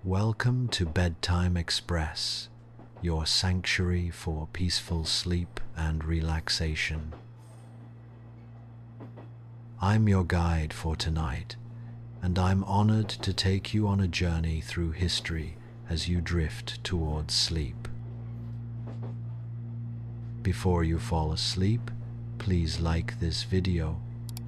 Welcome to Bedtime Express, your sanctuary for peaceful sleep and relaxation. I'm your guide for tonight, and I'm honored to take you on a journey through history as you drift towards sleep. Before you fall asleep, please like this video,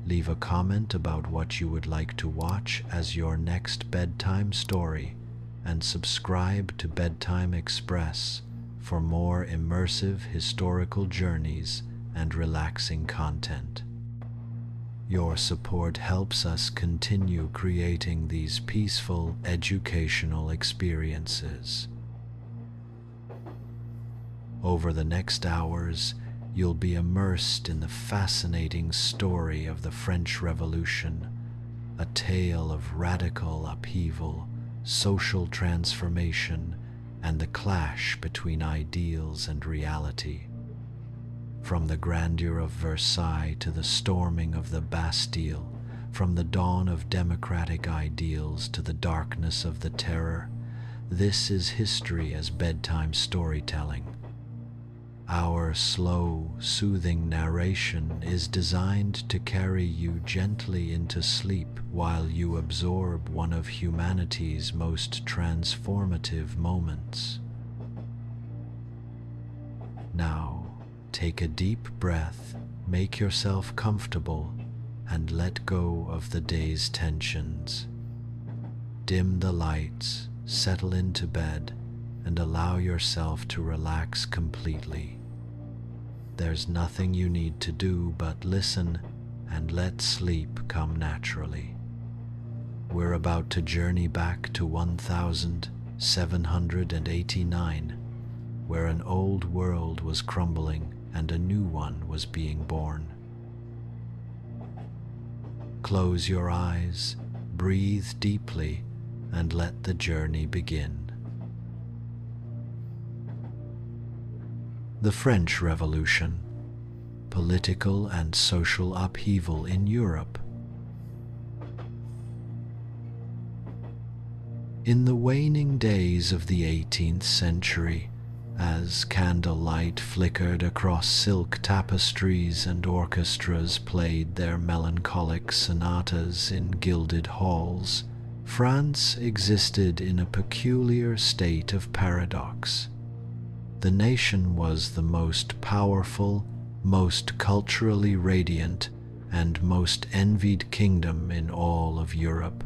leave a comment about what you would like to watch as your next bedtime story, and subscribe to Bedtime Express for more immersive historical journeys and relaxing content. Your support helps us continue creating these peaceful, educational experiences. Over the next hours, you'll be immersed in the fascinating story of the French Revolution, a tale of radical upheaval, social transformation, and the clash between ideals and reality. From the grandeur of Versailles to the storming of the Bastille, from the dawn of democratic ideals to the darkness of the terror, this is history as bedtime storytelling. Our slow, soothing narration is designed to carry you gently into sleep while you absorb one of humanity's most transformative moments. Now, take a deep breath, make yourself comfortable, and let go of the day's tensions. Dim the lights, settle into bed, and allow yourself to relax completely. There's nothing you need to do but listen and let sleep come naturally. We're about to journey back to 1789, where an old world was crumbling and a new one was being born. Close your eyes, breathe deeply, and let the journey begin. The French Revolution, political and social upheaval in Europe. In the waning days of the 18th century, as candlelight flickered across silk tapestries and orchestras played their melancholic sonatas in gilded halls, France existed in a peculiar state of paradox. The nation was the most powerful, most culturally radiant, and most envied kingdom in all of Europe.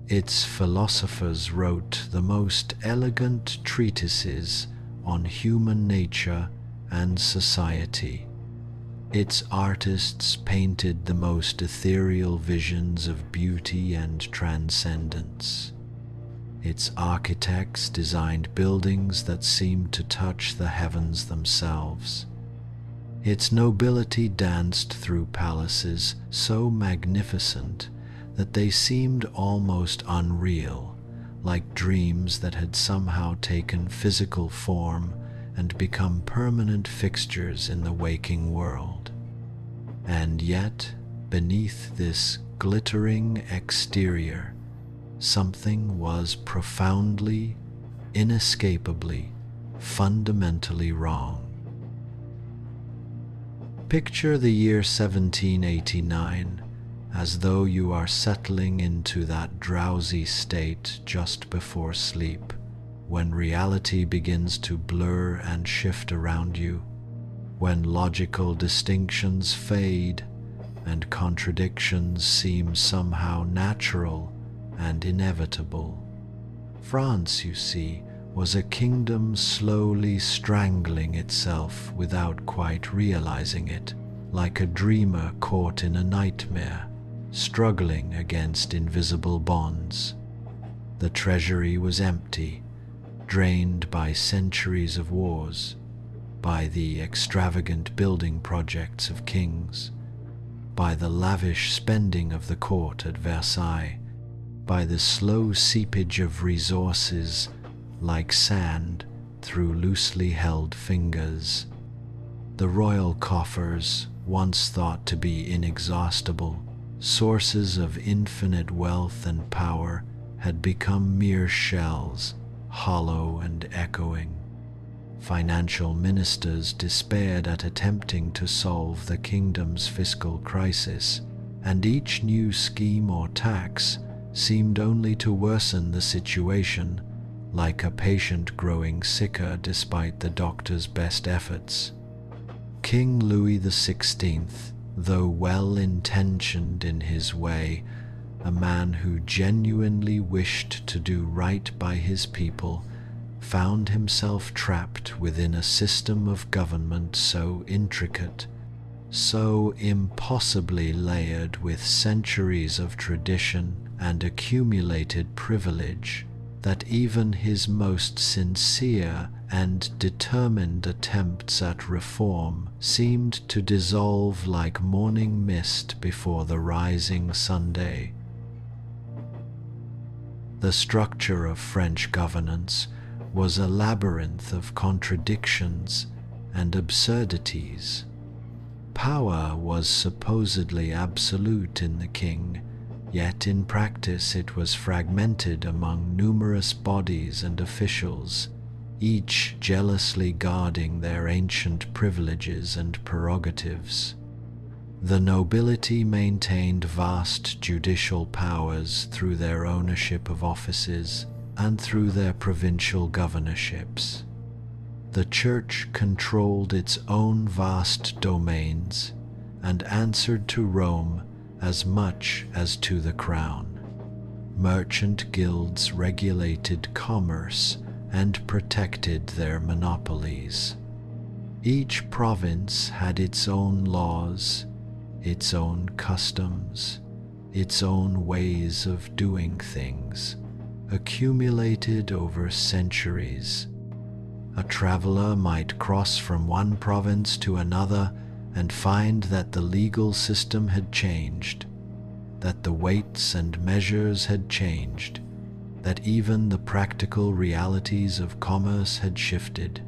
Its philosophers wrote the most elegant treatises on human nature and society. Its artists painted the most ethereal visions of beauty and transcendence. Its architects designed buildings that seemed to touch the heavens themselves. Its nobility danced through palaces so magnificent that they seemed almost unreal, like dreams that had somehow taken physical form and become permanent fixtures in the waking world. And yet, beneath this glittering exterior, something was profoundly, inescapably, fundamentally wrong. Picture the year 1789 as though you are settling into that drowsy state just before sleep, when reality begins to blur and shift around you, when logical distinctions fade and contradictions seem somehow natural and inevitable. France, you see, was a kingdom slowly strangling itself without quite realizing it, like a dreamer caught in a nightmare, struggling against invisible bonds. The treasury was empty, drained by centuries of wars, by the extravagant building projects of kings, by the lavish spending of the court at Versailles, by the slow seepage of resources like sand through loosely held fingers. The royal coffers, once thought to be inexhaustible, sources of infinite wealth and power, had become mere shells, hollow and echoing. Financial ministers despaired at attempting to solve the kingdom's fiscal crisis, and each new scheme or tax seemed only to worsen the situation, like a patient growing sicker despite the doctor's best efforts. King Louis XVI, though well-intentioned in his way, a man who genuinely wished to do right by his people, found himself trapped within a system of government so intricate, so impossibly layered with centuries of tradition and accumulated privilege, that even his most sincere and determined attempts at reform seemed to dissolve like morning mist before the rising Sunday. The structure of French governance was a labyrinth of contradictions and absurdities. Power was supposedly absolute in the king, yet in practice it was fragmented among numerous bodies and officials, each jealously guarding their ancient privileges and prerogatives. The nobility maintained vast judicial powers through their ownership of offices and through their provincial governorships. The Church controlled its own vast domains and answered to Rome as much as to the crown. Merchant guilds regulated commerce and protected their monopolies. Each province had its own laws, its own customs, its own ways of doing things, accumulated over centuries. A traveler might cross from one province to another and find that the legal system had changed, that the weights and measures had changed, that even the practical realities of commerce had shifted.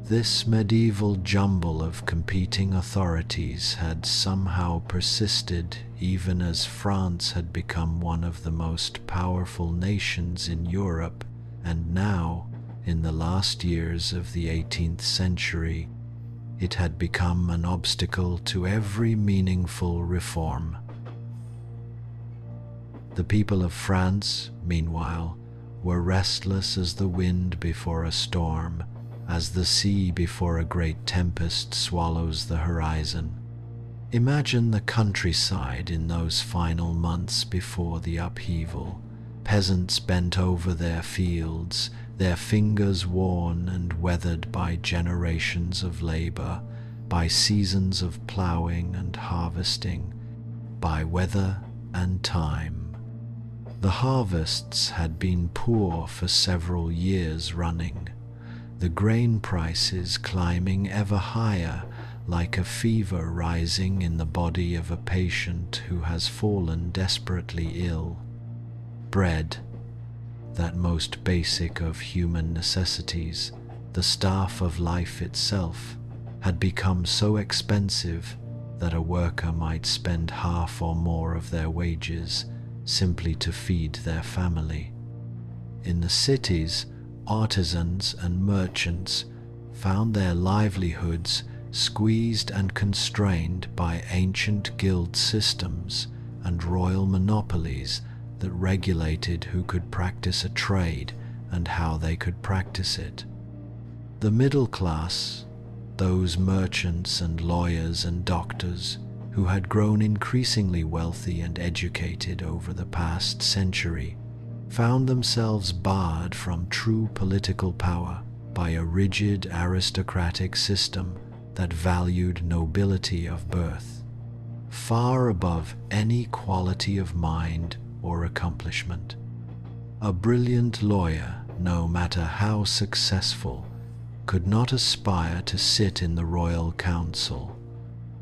This medieval jumble of competing authorities had somehow persisted even as France had become one of the most powerful nations in Europe, and now, in the last years of the 18th century, it had become an obstacle to every meaningful reform. The people of France, meanwhile, were restless as the wind before a storm, as the sea before a great tempest swallows the horizon. Imagine the countryside in those final months before the upheaval. Peasants bent over their fields, their fingers worn and weathered by generations of labor, by seasons of plowing and harvesting, by weather and time. The harvests had been poor for several years running, the grain prices climbing ever higher, like a fever rising in the body of a patient who has fallen desperately ill. Bread, that most basic of human necessities, the staff of life itself, had become so expensive that a worker might spend half or more of their wages simply to feed their family. In the cities, artisans and merchants found their livelihoods squeezed and constrained by ancient guild systems and royal monopolies that regulated who could practice a trade and how they could practice it. The middle class, those merchants and lawyers and doctors who had grown increasingly wealthy and educated over the past century, found themselves barred from true political power by a rigid aristocratic system that valued nobility of birth far above any quality of mind or accomplishment. A brilliant lawyer, no matter how successful, could not aspire to sit in the royal council.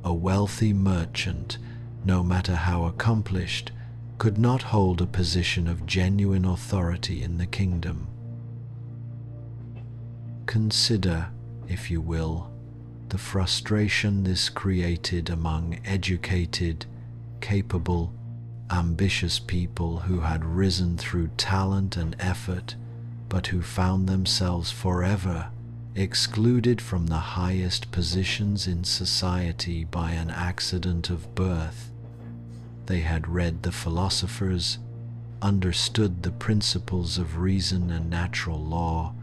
A wealthy merchant, no matter how accomplished, could not hold a position of genuine authority in the kingdom. Consider, if you will, the frustration this created among educated, capable, ambitious people who had risen through talent and effort, but who found themselves forever excluded from the highest positions in society by an accident of birth. They had read the philosophers, understood the principles of reason and natural law,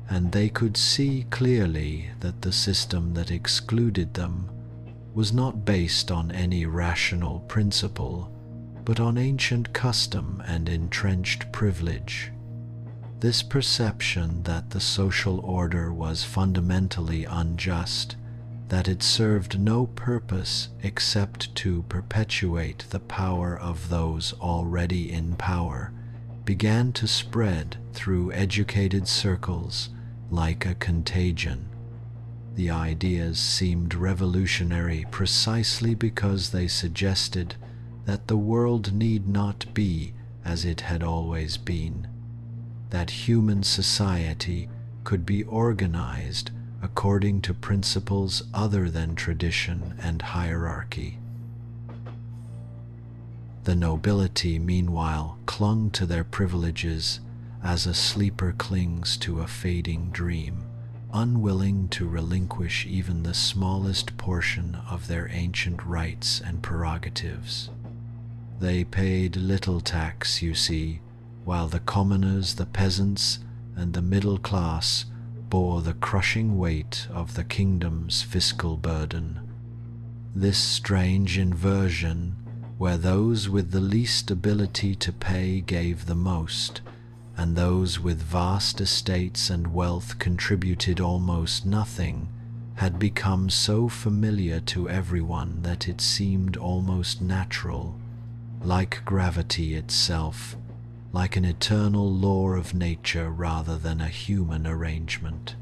and they could see clearly that the system that excluded them was not based on any rational principle, but on ancient custom and entrenched privilege. This perception that the social order was fundamentally unjust, that it served no purpose except to perpetuate the power of those already in power, began to spread through educated circles like a contagion. The ideas seemed revolutionary precisely because they suggested that the world need not be as it had always been, that human society could be organized according to principles other than tradition and hierarchy. The nobility, meanwhile, clung to their privileges as a sleeper clings to a fading dream, unwilling to relinquish even the smallest portion of their ancient rights and prerogatives. They paid little tax, you see, while the commoners, the peasants, and the middle class bore the crushing weight of the kingdom's fiscal burden. This strange inversion, where those with the least ability to pay gave the most, and those with vast estates and wealth contributed almost nothing, had become so familiar to everyone that it seemed almost natural, like gravity itself, like an eternal law of nature rather than a human arrangement.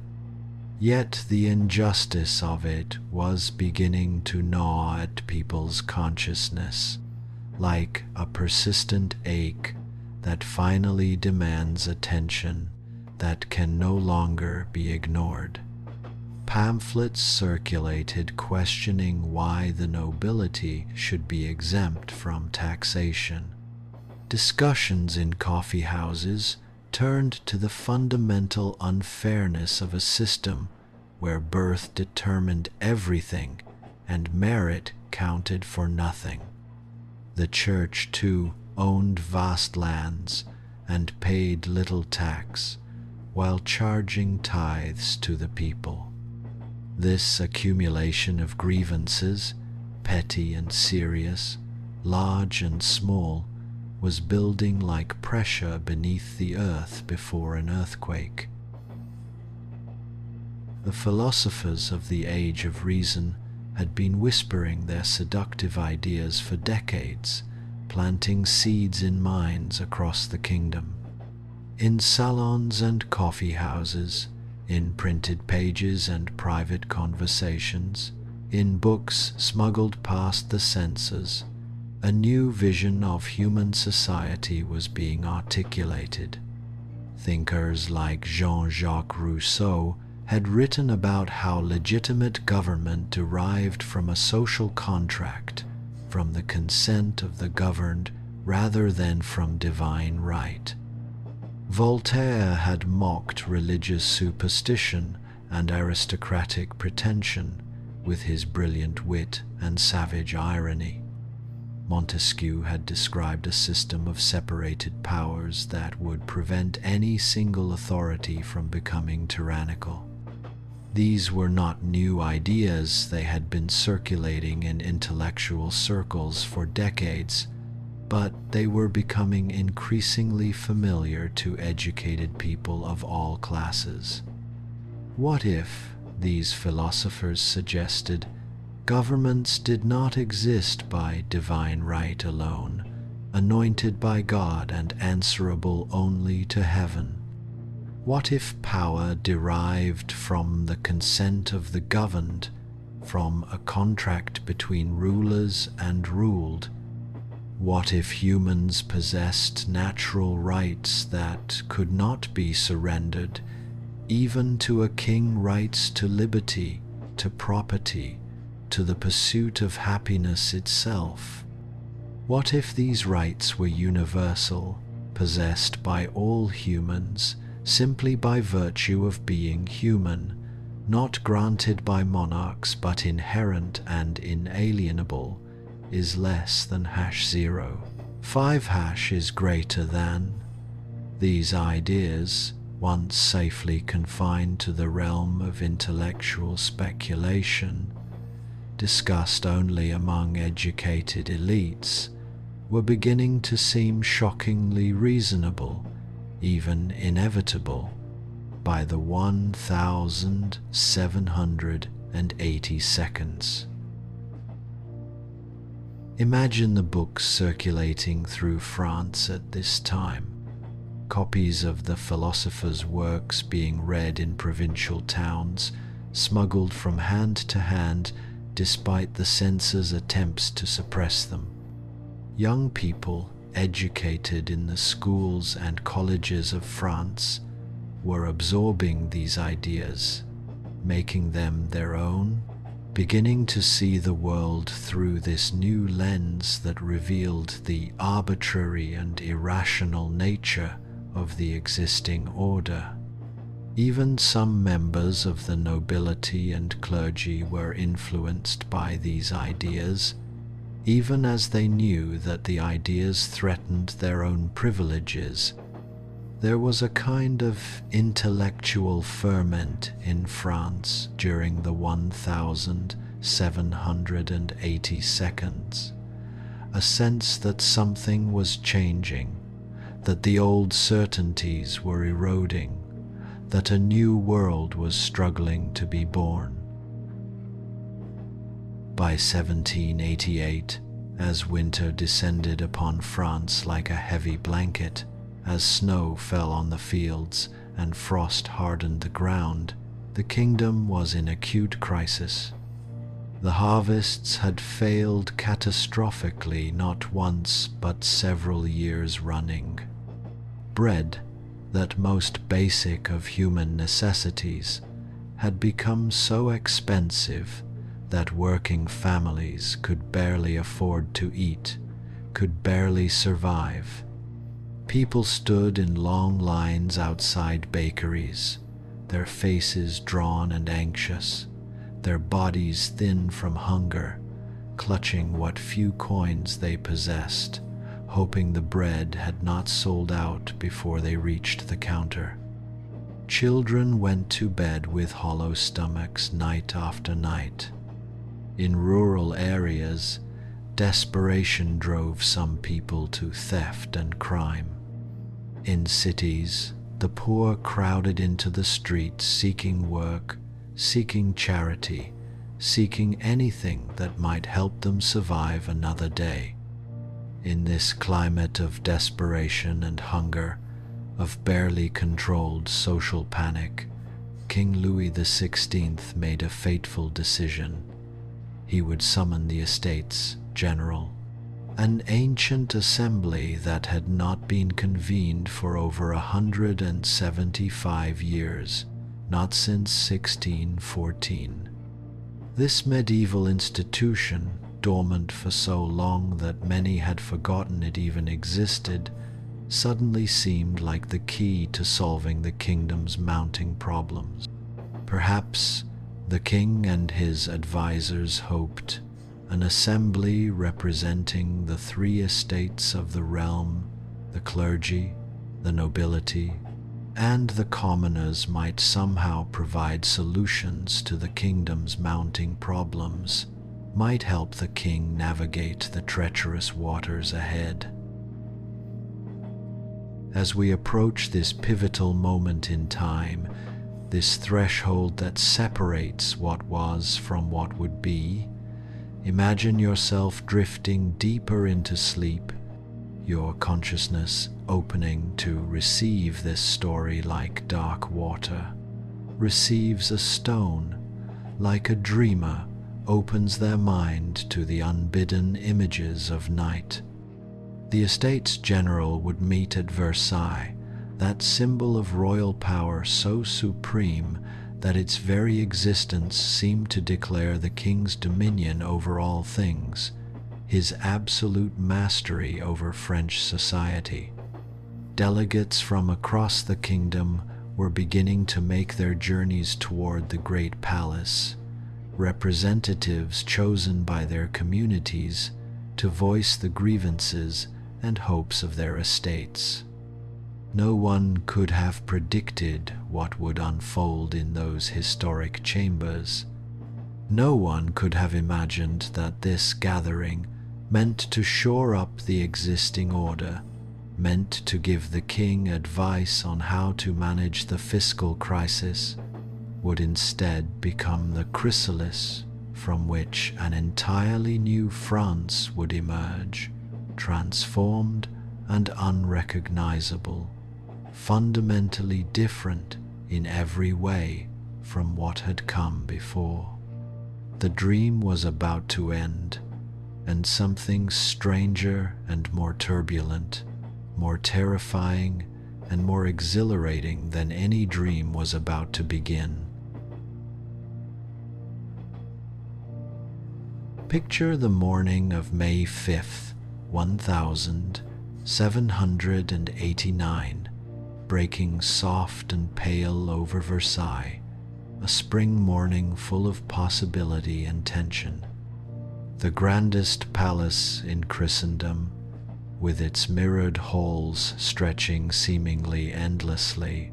Yet the injustice of it was beginning to gnaw at people's consciousness, like a persistent ache that finally demands attention that can no longer be ignored. Pamphlets circulated questioning why the nobility should be exempt from taxation. Discussions in coffee houses turned to the fundamental unfairness of a system where birth determined everything and merit counted for nothing. The church, too, owned vast lands and paid little tax, while charging tithes to the people. This accumulation of grievances, petty and serious, large and small, was building like pressure beneath the earth before an earthquake. The philosophers of the Age of Reason had been whispering their seductive ideas for decades, planting seeds in minds across the kingdom. In salons and coffee houses, in printed pages and private conversations, in books smuggled past the censors, a new vision of human society was being articulated. Thinkers like Jean-Jacques Rousseau had written about how legitimate government derived from a social contract, from the consent of the governed rather than from divine right. Voltaire had mocked religious superstition and aristocratic pretension with his brilliant wit and savage irony. Montesquieu had described a system of separated powers that would prevent any single authority from becoming tyrannical. These were not new ideas, they had been circulating in intellectual circles for decades, but they were becoming increasingly familiar to educated people of all classes. What if, these philosophers suggested, governments did not exist by divine right alone, anointed by God and answerable only to heaven? What if power derived from the consent of the governed, from a contract between rulers and ruled? What if humans possessed natural rights that could not be surrendered, even to a king rights to liberty, to property, to the pursuit of happiness itself? What if these rights were universal, possessed by all humans, simply by virtue of being human, not granted by monarchs but inherent and inalienable, is less than #0. 5 is greater than. These ideas, once safely confined to the realm of intellectual speculation, discussed only among educated elites, were beginning to seem shockingly reasonable, even inevitable, by the 1780 seconds. Imagine the books circulating through France at this time, copies of the philosopher's works being read in provincial towns, smuggled from hand to hand despite the censor's attempts to suppress them. Young people, educated in the schools and colleges of France, were absorbing these ideas, making them their own, beginning to see the world through this new lens that revealed the arbitrary and irrational nature of the existing order. Even some members of the nobility and clergy were influenced by these ideas, even as they knew that the ideas threatened their own privileges. There was a kind of intellectual ferment in France during the 1780 seconds, a sense that something was changing, that the old certainties were eroding, that a new world was struggling to be born. By 1788, as winter descended upon France like a heavy blanket, as snow fell on the fields and frost hardened the ground, the kingdom was in acute crisis. The harvests had failed catastrophically not once but several years running. Bread, that most basic of human necessities, had become so expensive that working families could barely afford to eat, could barely survive. People stood in long lines outside bakeries, their faces drawn and anxious, their bodies thin from hunger, clutching what few coins they possessed, hoping the bread had not sold out before they reached the counter. Children went to bed with hollow stomachs night after night. In rural areas, desperation drove some people to theft and crime. In cities, the poor crowded into the streets seeking work, seeking charity, seeking anything that might help them survive another day. In this climate of desperation and hunger, of barely controlled social panic, King Louis XVI made a fateful decision. He would summon the Estates General, an ancient assembly that had not been convened for over 175 years, not since 1614. This medieval institution, dormant for so long that many had forgotten it even existed, suddenly seemed like the key to solving the kingdom's mounting problems. Perhaps the king and his advisors hoped an assembly representing the 3 estates of the realm, the clergy, the nobility, and the commoners might somehow provide solutions to the kingdom's mounting problems, might help the king navigate the treacherous waters ahead. As we approach this pivotal moment in time, this threshold that separates what was from what would be, imagine yourself drifting deeper into sleep, your consciousness opening to receive this story like dark water, receives a stone, like a dreamer opens their mind to the unbidden images of night. The Estates General would meet at Versailles, that symbol of royal power so supreme that its very existence seemed to declare the king's dominion over all things, his absolute mastery over French society. Delegates from across the kingdom were beginning to make their journeys toward the great palace, representatives chosen by their communities to voice the grievances and hopes of their estates. No one could have predicted what would unfold in those historic chambers. No one could have imagined that this gathering, meant to shore up the existing order, meant to give the king advice on how to manage the fiscal crisis, would instead become the chrysalis from which an entirely new France would emerge, transformed and unrecognizable, fundamentally different in every way from what had come before. The dream was about to end, and something stranger and more turbulent, more terrifying and more exhilarating than any dream was about to begin. Picture the morning of May 5th, 1789, breaking soft and pale over Versailles, a spring morning full of possibility and tension. The grandest palace in Christendom, with its mirrored halls stretching seemingly endlessly,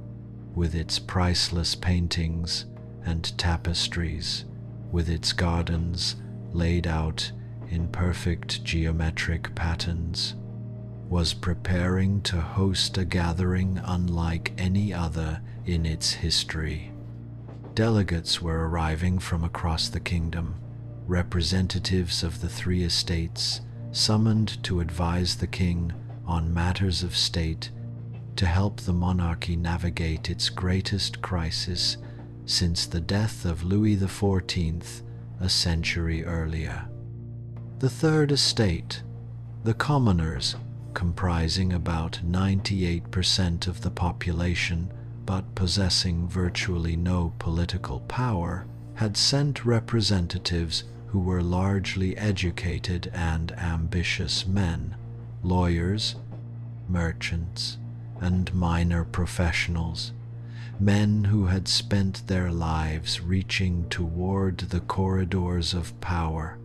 with its priceless paintings and tapestries, with its gardens laid out in perfect geometric patterns, was preparing to host a gathering unlike any other in its history. Delegates were arriving from across the kingdom, representatives of the three estates, summoned to advise the king on matters of state, to help the monarchy navigate its greatest crisis since the death of Louis XIV a century earlier. The Third Estate, the commoners, comprising about 98% of the population but possessing virtually no political power, had sent representatives who were largely educated and ambitious men, lawyers, merchants, and minor professionals, men who had spent their lives reaching toward the corridors of power,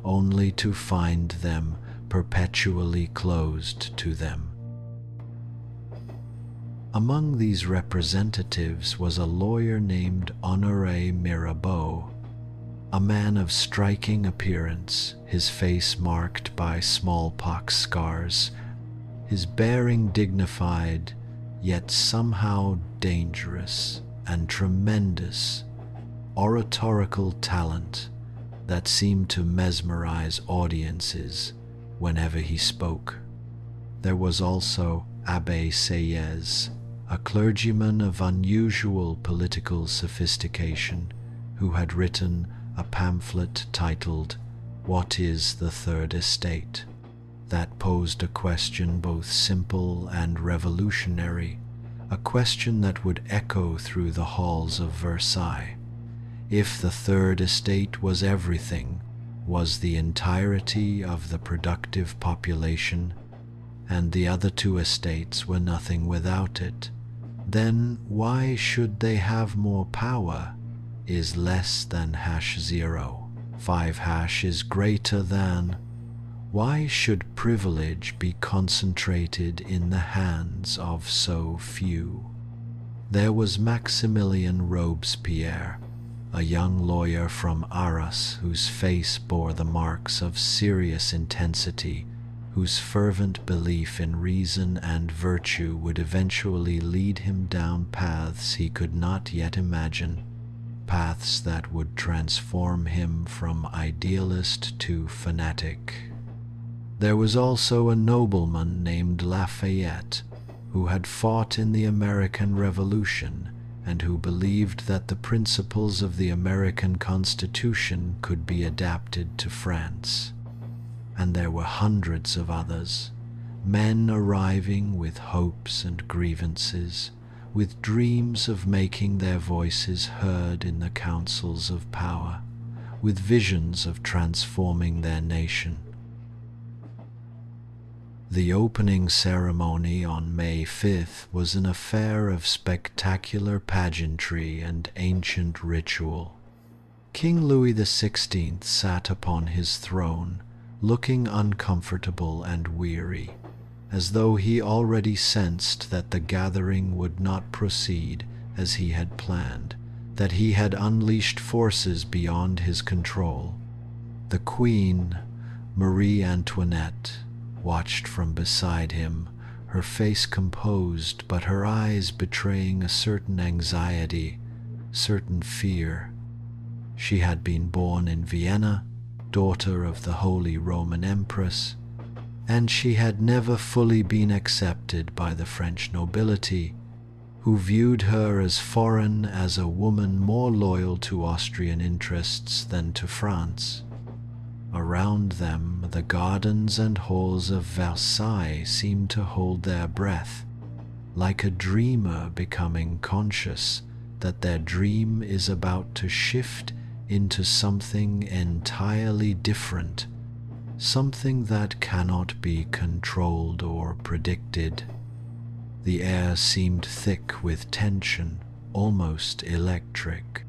only to find them perpetually closed to them. Among these representatives was a lawyer named Honoré Mirabeau, a man of striking appearance, his face marked by smallpox scars, his bearing dignified, yet somehow dangerous, and tremendous oratorical talent that seemed to mesmerize audiences whenever he spoke. There was also Abbé Sieyès, a clergyman of unusual political sophistication, who had written a pamphlet titled "What is the Third Estate?" that posed a question both simple and revolutionary, a question that would echo through the halls of Versailles. If the Third Estate was everything, was the entirety of the productive population, and the other two estates were nothing without it, then why should they have more power? Is less than #0. 5# is greater than. Why should privilege be concentrated in the hands of so few? There was Maximilien Robespierre, a young lawyer from Arras whose face bore the marks of serious intensity, whose fervent belief in reason and virtue would eventually lead him down paths he could not yet imagine, paths that would transform him from idealist to fanatic. There was also a nobleman named Lafayette, who had fought in the American Revolution and who believed that the principles of the American Constitution could be adapted to France. And there were hundreds of others, men arriving with hopes and grievances, with dreams of making their voices heard in the councils of power, with visions of transforming their nation. The opening ceremony on May 5th was an affair of spectacular pageantry and ancient ritual. King Louis XVI sat upon his throne, looking uncomfortable and weary, as though he already sensed that the gathering would not proceed as he had planned, that he had unleashed forces beyond his control. The Queen, Marie Antoinette, watched from beside him, her face composed but her eyes betraying a certain anxiety, certain fear. She had been born in Vienna, daughter of the Holy Roman Empress, and she had never fully been accepted by the French nobility, who viewed her as foreign, as a woman more loyal to Austrian interests than to France. Around them, the gardens and halls of Versailles seemed to hold their breath, like a dreamer becoming conscious that their dream is about to shift into something entirely different, something that cannot be controlled or predicted. The air seemed thick with tension, almost electric.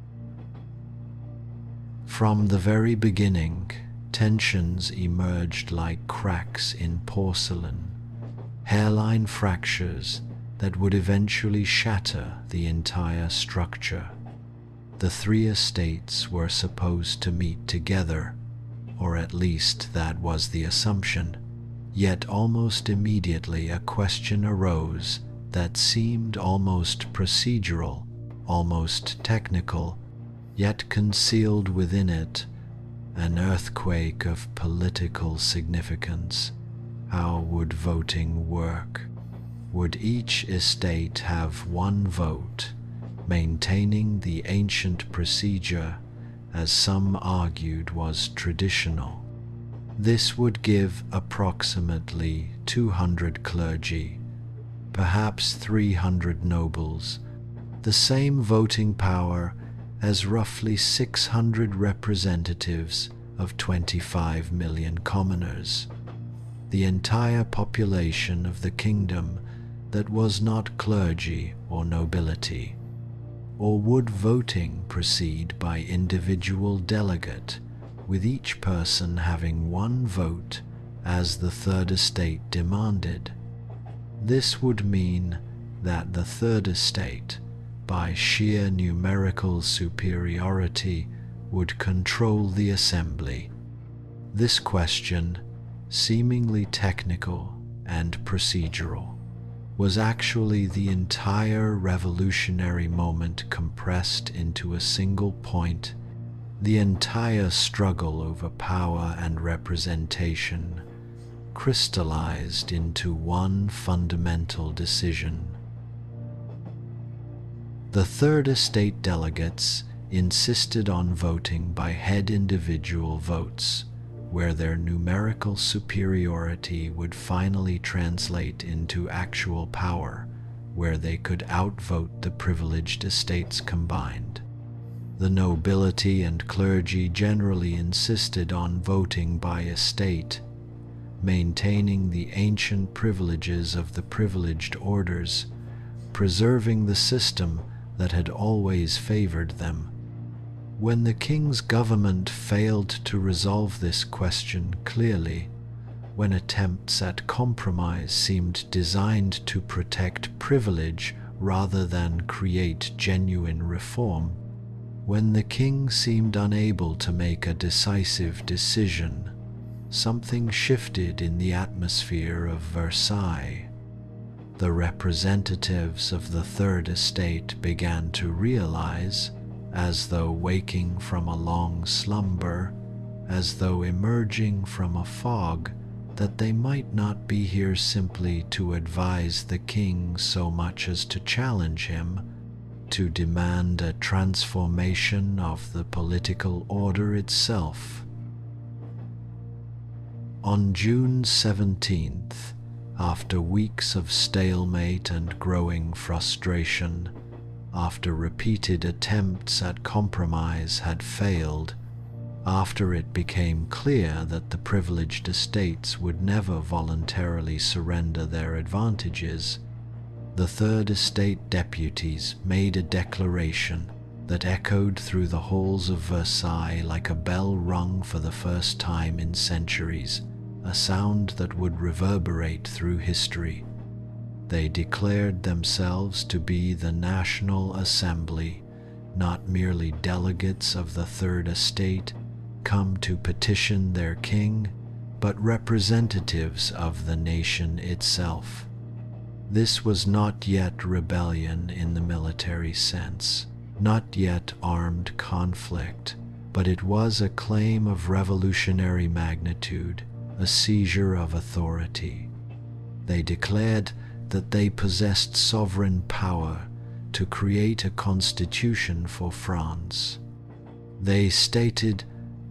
From the very beginning, tensions emerged like cracks in porcelain, hairline fractures that would eventually shatter the entire structure. The three estates were supposed to meet together, or at least that was the assumption, yet almost immediately a question arose that seemed almost procedural, almost technical, yet concealed within it an earthquake of political significance. How would voting work? Would each estate have one vote, maintaining the ancient procedure, as some argued was traditional? This would give approximately 200 clergy, perhaps 300 nobles, the same voting power as roughly 600 representatives of 25 million commoners, the entire population of the kingdom that was not clergy or nobility. Or would voting proceed by individual delegate, with each person having one vote as the Third Estate demanded? This would mean that the Third Estate, by sheer numerical superiority, would control the assembly. This question, seemingly technical and procedural, was actually the entire revolutionary moment compressed into a single point, the entire struggle over power and representation crystallized into one fundamental decision. The Third Estate delegates insisted on voting by head individual votes, where their numerical superiority would finally translate into actual power, where they could outvote the privileged estates combined. The nobility and clergy generally insisted on voting by estate, maintaining the ancient privileges of the privileged orders, preserving the system that had always favored them. When the king's government failed to resolve this question clearly, when attempts at compromise seemed designed to protect privilege rather than create genuine reform, when the king seemed unable to make a decisive decision, something shifted in the atmosphere of Versailles. The representatives of the Third Estate began to realize, as though waking from a long slumber, as though emerging from a fog, that they might not be here simply to advise the king so much as to challenge him, to demand a transformation of the political order itself. On June 17th, after weeks of stalemate and growing frustration, after repeated attempts at compromise had failed, After it became clear that the privileged estates would never voluntarily surrender their advantages, the Third Estate deputies made a declaration that echoed through the halls of Versailles like a bell rung for the first time in centuries, a sound that would reverberate through history. They declared themselves to be the National Assembly, not merely delegates of the Third Estate come to petition their king, but representatives of the nation itself. This was not yet rebellion in the military sense, not yet armed conflict, but it was a claim of revolutionary magnitude, a seizure of authority. They declared that they possessed sovereign power to create a constitution for France. They stated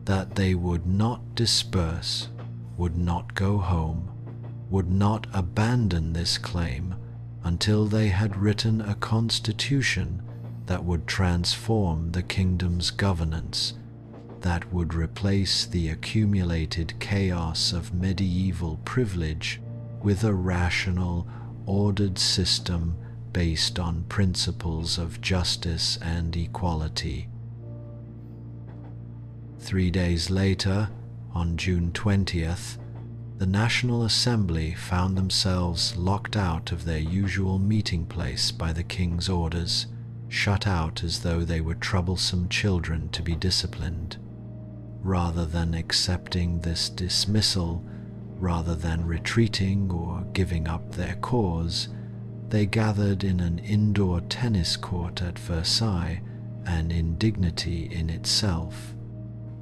that they would not disperse, would not go home, would not abandon this claim until they had written a constitution that would transform the kingdom's governance, that would replace the accumulated chaos of medieval privilege with a rational, ordered system based on principles of justice and equality. 3 days later, on June 20th, the National Assembly found themselves locked out of their usual meeting place by the king's orders, shut out as though they were troublesome children to be disciplined. Rather than accepting this dismissal, rather than retreating or giving up their cause, they gathered in an indoor tennis court at Versailles, an indignity in itself.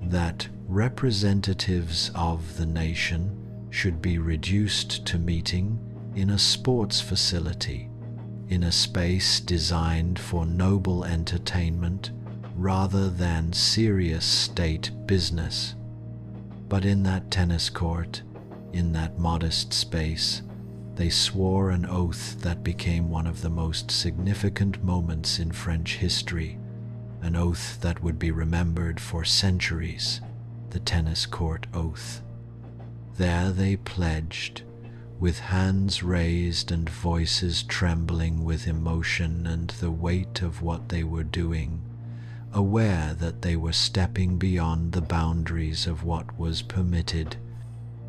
That representatives of the nation should be reduced to meeting in a sports facility, in a space designed for noble entertainment rather than serious state business. But in that tennis court, in that modest space, they swore an oath that became one of the most significant moments in French history, an oath that would be remembered for centuries, the tennis court oath. There they pledged, with hands raised and voices trembling with emotion and the weight of what they were doing, aware that they were stepping beyond the boundaries of what was permitted,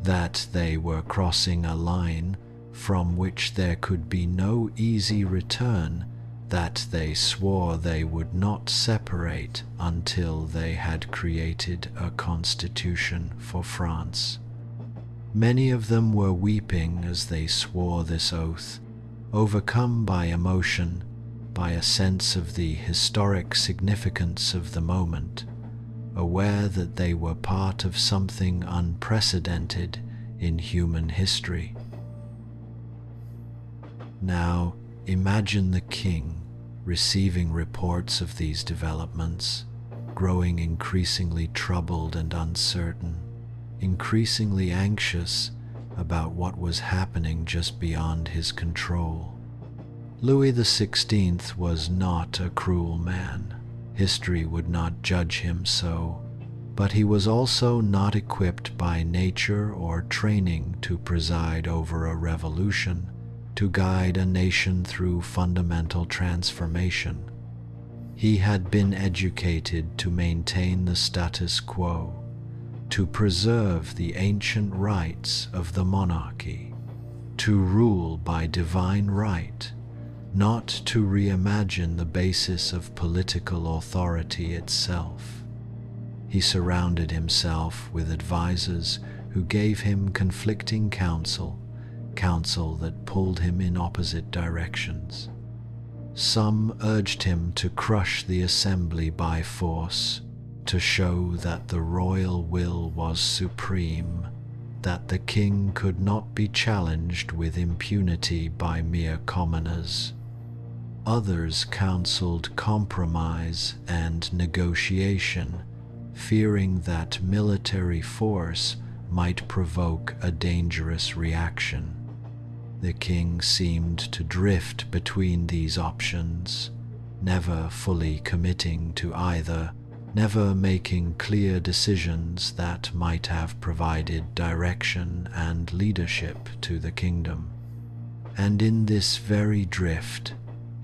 that they were crossing a line from which there could be no easy return, that they swore they would not separate until they had created a constitution for France. Many of them were weeping as they swore this oath, overcome by emotion, by a sense of the historic significance of the moment, aware that they were part of something unprecedented in human history. Now, imagine the king receiving reports of these developments, growing increasingly troubled and uncertain, increasingly anxious about what was happening just beyond his control. Louis XVI was not a cruel man. History would not judge him so, but he was also not equipped by nature or training to preside over a revolution, to guide a nation through fundamental transformation. He had been educated to maintain the status quo, to preserve the ancient rights of the monarchy, to rule by divine right, not to reimagine the basis of political authority itself. He surrounded himself with advisors who gave him conflicting counsel that pulled him in opposite directions. Some urged him to crush the assembly by force, to show that the royal will was supreme, that the king could not be challenged with impunity by mere commoners. Others counseled compromise and negotiation, fearing that military force might provoke a dangerous reaction. The king seemed to drift between these options, never fully committing to either, never making clear decisions that might have provided direction and leadership to the kingdom. And in this very drift,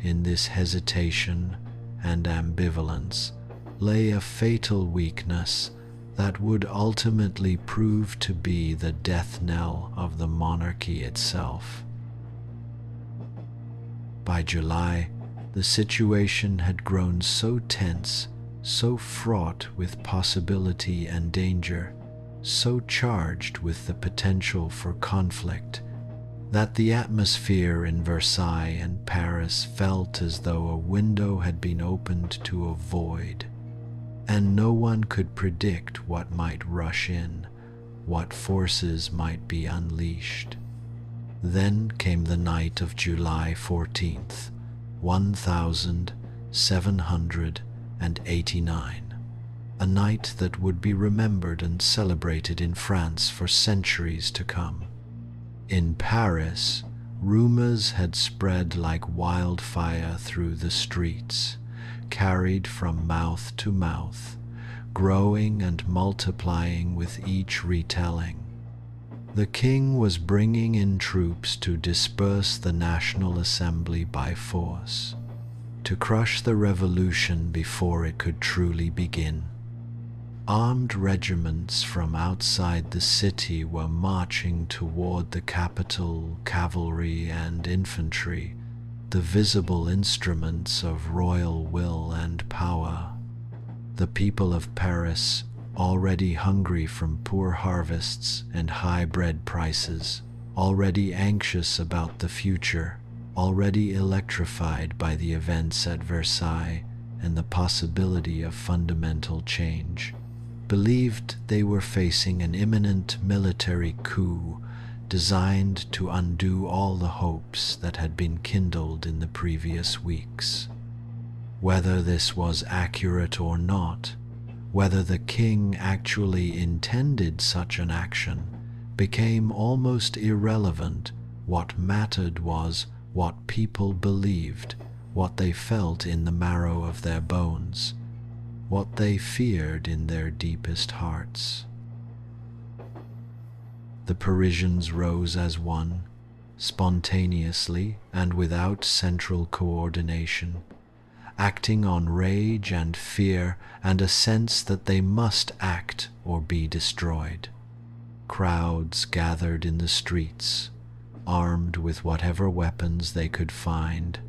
in this hesitation and ambivalence, lay a fatal weakness that would ultimately prove to be the death knell of the monarchy itself. By July, the situation had grown so tense, so fraught with possibility and danger, so charged with the potential for conflict, that the atmosphere in Versailles and Paris felt as though a window had been opened to a void, and no one could predict what might rush in, what forces might be unleashed. Then came the night of July 14th, 1789, a night that would be remembered and celebrated in France for centuries to come. In Paris, rumors had spread like wildfire through the streets, carried from mouth to mouth, growing and multiplying with each retelling. The king was bringing in troops to disperse the National Assembly by force, to crush the revolution before it could truly begin. Armed regiments from outside the city were marching toward the capital, cavalry and infantry, the visible instruments of royal will and power. The people of Paris, already hungry from poor harvests and high bread prices, already anxious about the future, already electrified by the events at Versailles and the possibility of fundamental change, believed they were facing an imminent military coup designed to undo all the hopes that had been kindled in the previous weeks. Whether this was accurate or not, whether the king actually intended such an action, became almost irrelevant. What mattered was what people believed, what they felt in the marrow of their bones, what they feared in their deepest hearts. The Parisians rose as one, spontaneously and without central coordination, acting on rage and fear and a sense that they must act or be destroyed. Crowds gathered in the streets, armed with whatever weapons they could find,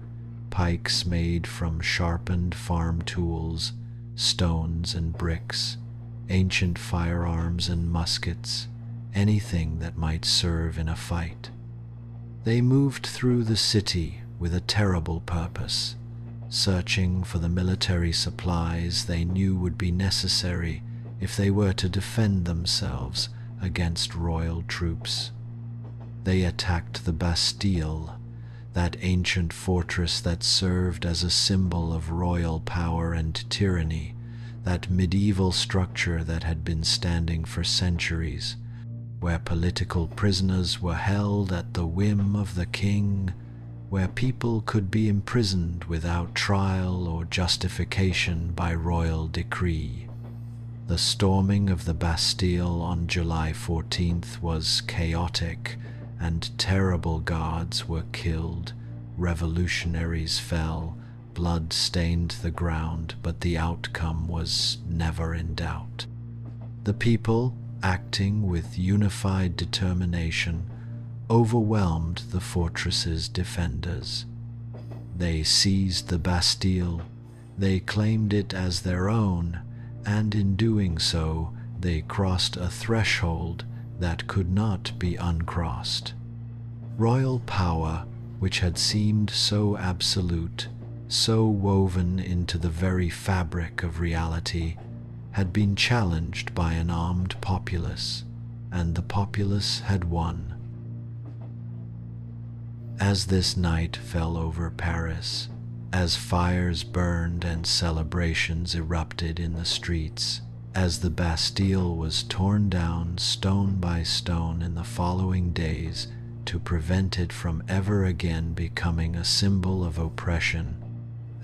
pikes made from sharpened farm tools, stones and bricks, ancient firearms and muskets, anything that might serve in a fight. They moved through the city with a terrible purpose, searching for the military supplies they knew would be necessary if they were to defend themselves against royal troops. They attacked the Bastille, that ancient fortress that served as a symbol of royal power and tyranny, that medieval structure that had been standing for centuries, where political prisoners were held at the whim of the king, where people could be imprisoned without trial or justification by royal decree. The storming of the Bastille on July 14th was chaotic, and terrible guards were killed, revolutionaries fell, blood stained the ground, but the outcome was never in doubt. The people, acting with unified determination, overwhelmed the fortress's defenders. They seized the Bastille, they claimed it as their own, and in doing so, they crossed a threshold that could not be uncrossed. Royal power, which had seemed so absolute, so woven into the very fabric of reality, had been challenged by an armed populace, and the populace had won. As this night fell over Paris, as fires burned and celebrations erupted in the streets, as the Bastille was torn down stone by stone in the following days to prevent it from ever again becoming a symbol of oppression,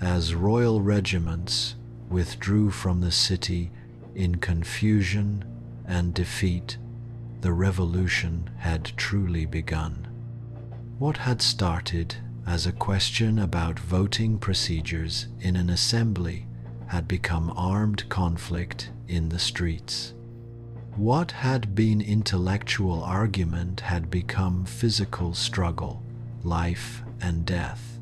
as royal regiments, withdrew from the city in confusion and defeat. The revolution had truly begun. What had started as a question about voting procedures in an assembly had become armed conflict in the streets. What had been intellectual argument had become physical struggle, life and death,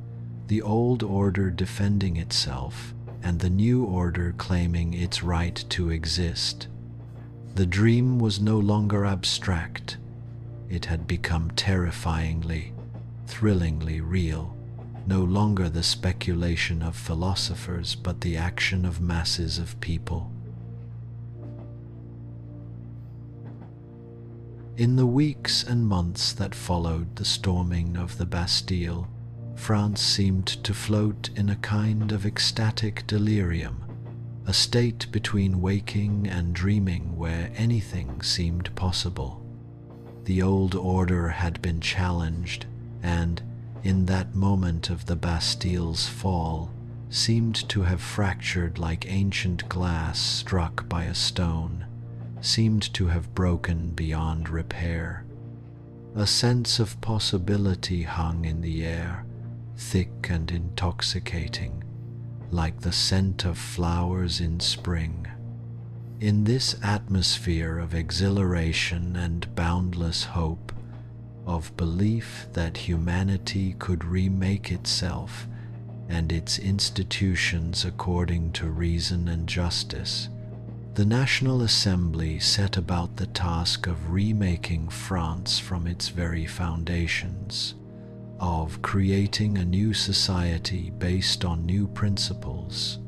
the old order defending itself and the new order claiming its right to exist. The dream was no longer abstract. It had become terrifyingly, thrillingly real, no longer the speculation of philosophers but the action of masses of people. In the weeks and months that followed the storming of the Bastille, France seemed to float in a kind of ecstatic delirium, a state between waking and dreaming where anything seemed possible. The old order had been challenged, and, in that moment of the Bastille's fall, seemed to have fractured like ancient glass struck by a stone, seemed to have broken beyond repair. A sense of possibility hung in the air, thick and intoxicating, like the scent of flowers in spring. In this atmosphere of exhilaration and boundless hope, of belief that humanity could remake itself and its institutions according to reason and justice, the National Assembly set about the task of remaking France from its very foundations, of creating a new society based on new principles.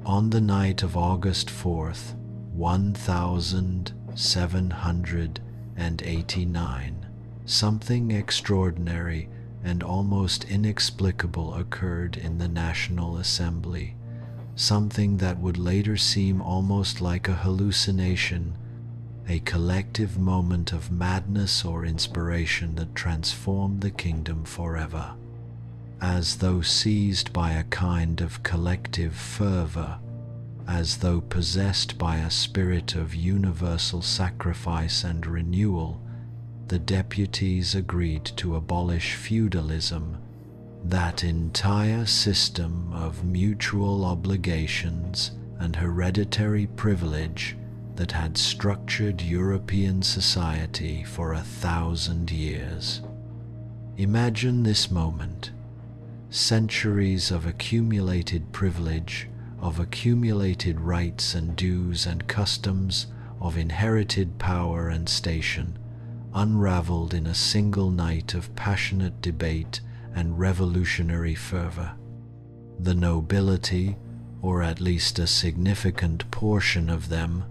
On the night of August 4th, 1789, something extraordinary and almost inexplicable occurred in the National Assembly, something that would later seem almost like a hallucination, a collective moment of madness or inspiration that transformed the kingdom forever. As though seized by a kind of collective fervor, as though possessed by a spirit of universal sacrifice and renewal, the deputies agreed to abolish feudalism, that entire system of mutual obligations and hereditary privilege that had structured European society for 1,000 years. Imagine this moment. Centuries of accumulated privilege, of accumulated rights and dues and customs, of inherited power and station, unraveled in a single night of passionate debate and revolutionary fervor. The nobility, or at least a significant portion of them,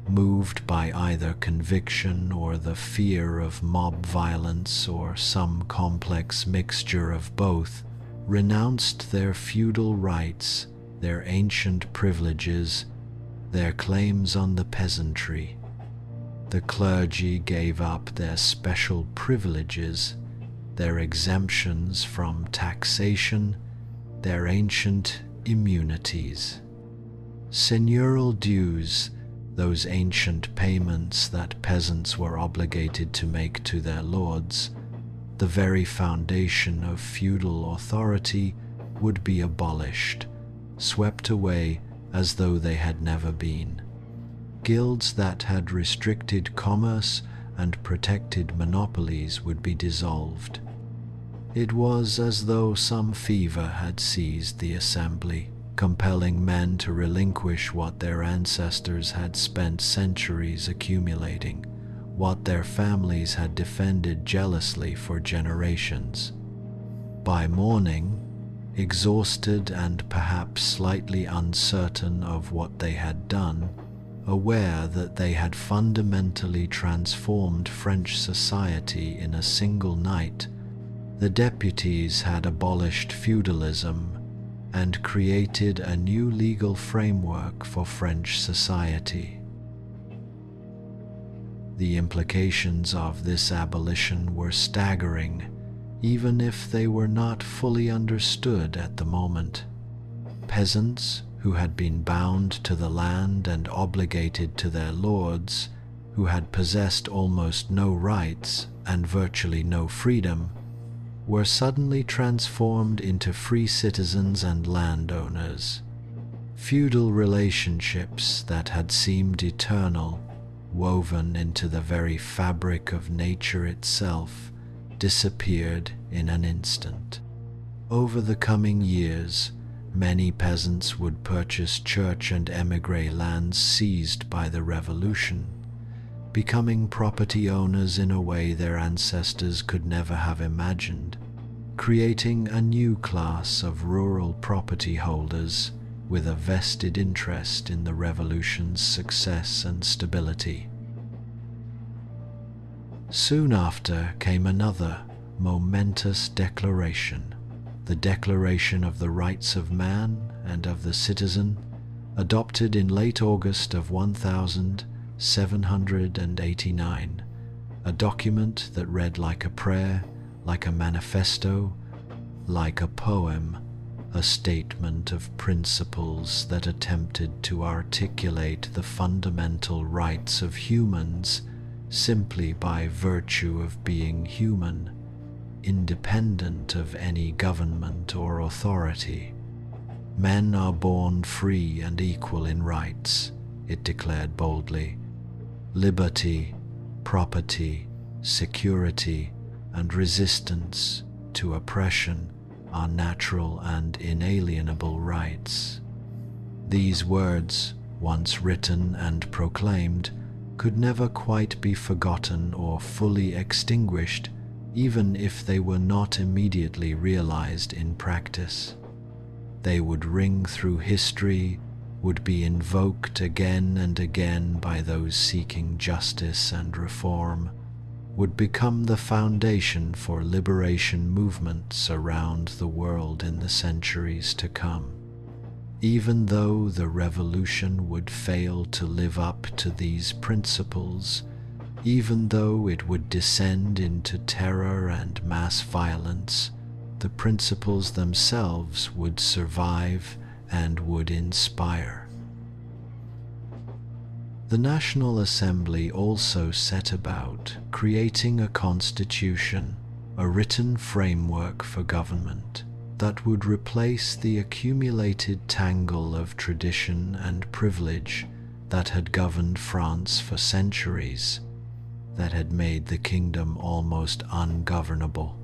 moved by either conviction or the fear of mob violence or some complex mixture of both, renounced their feudal rights, their ancient privileges, their claims on the peasantry. The clergy gave up their special privileges, their exemptions from taxation, their ancient immunities. Seigneurial dues, those ancient payments that peasants were obligated to make to their lords, the very foundation of feudal authority, would be abolished, swept away as though they had never been. Guilds that had restricted commerce and protected monopolies would be dissolved. It was as though some fever had seized the assembly, compelling men to relinquish what their ancestors had spent centuries accumulating, what their families had defended jealously for generations. By morning, exhausted and perhaps slightly uncertain of what they had done, aware that they had fundamentally transformed French society in a single night, the deputies had abolished feudalism and created a new legal framework for French society. The implications of this abolition were staggering, even if they were not fully understood at the moment. Peasants who had been bound to the land and obligated to their lords, who had possessed almost no rights and virtually no freedom, were suddenly transformed into free citizens and landowners. Feudal relationships that had seemed eternal, woven into the very fabric of nature itself, disappeared in an instant. Over the coming years, many peasants would purchase church and émigré lands seized by the Revolution, becoming property owners in a way their ancestors could never have imagined, creating a new class of rural property holders with a vested interest in the Revolution's success and stability. Soon after came another momentous declaration, the Declaration of the Rights of Man and of the Citizen, adopted in late August of 1789, a document that read like a prayer, like a manifesto, like a poem, a statement of principles that attempted to articulate the fundamental rights of humans simply by virtue of being human, independent of any government or authority. Men are born free and equal in rights, it declared boldly. Liberty, property, security, and resistance to oppression are natural and inalienable rights. These words, once written and proclaimed, could never quite be forgotten or fully extinguished, even if they were not immediately realized in practice. They would ring through history, would be invoked again and again by those seeking justice and reform, would become the foundation for liberation movements around the world in the centuries to come. Even though the revolution would fail to live up to these principles, even though it would descend into terror and mass violence, the principles themselves would survive and would inspire. The National Assembly also set about creating a constitution, a written framework for government that would replace the accumulated tangle of tradition and privilege that had governed France for centuries, that had made the kingdom almost ungovernable.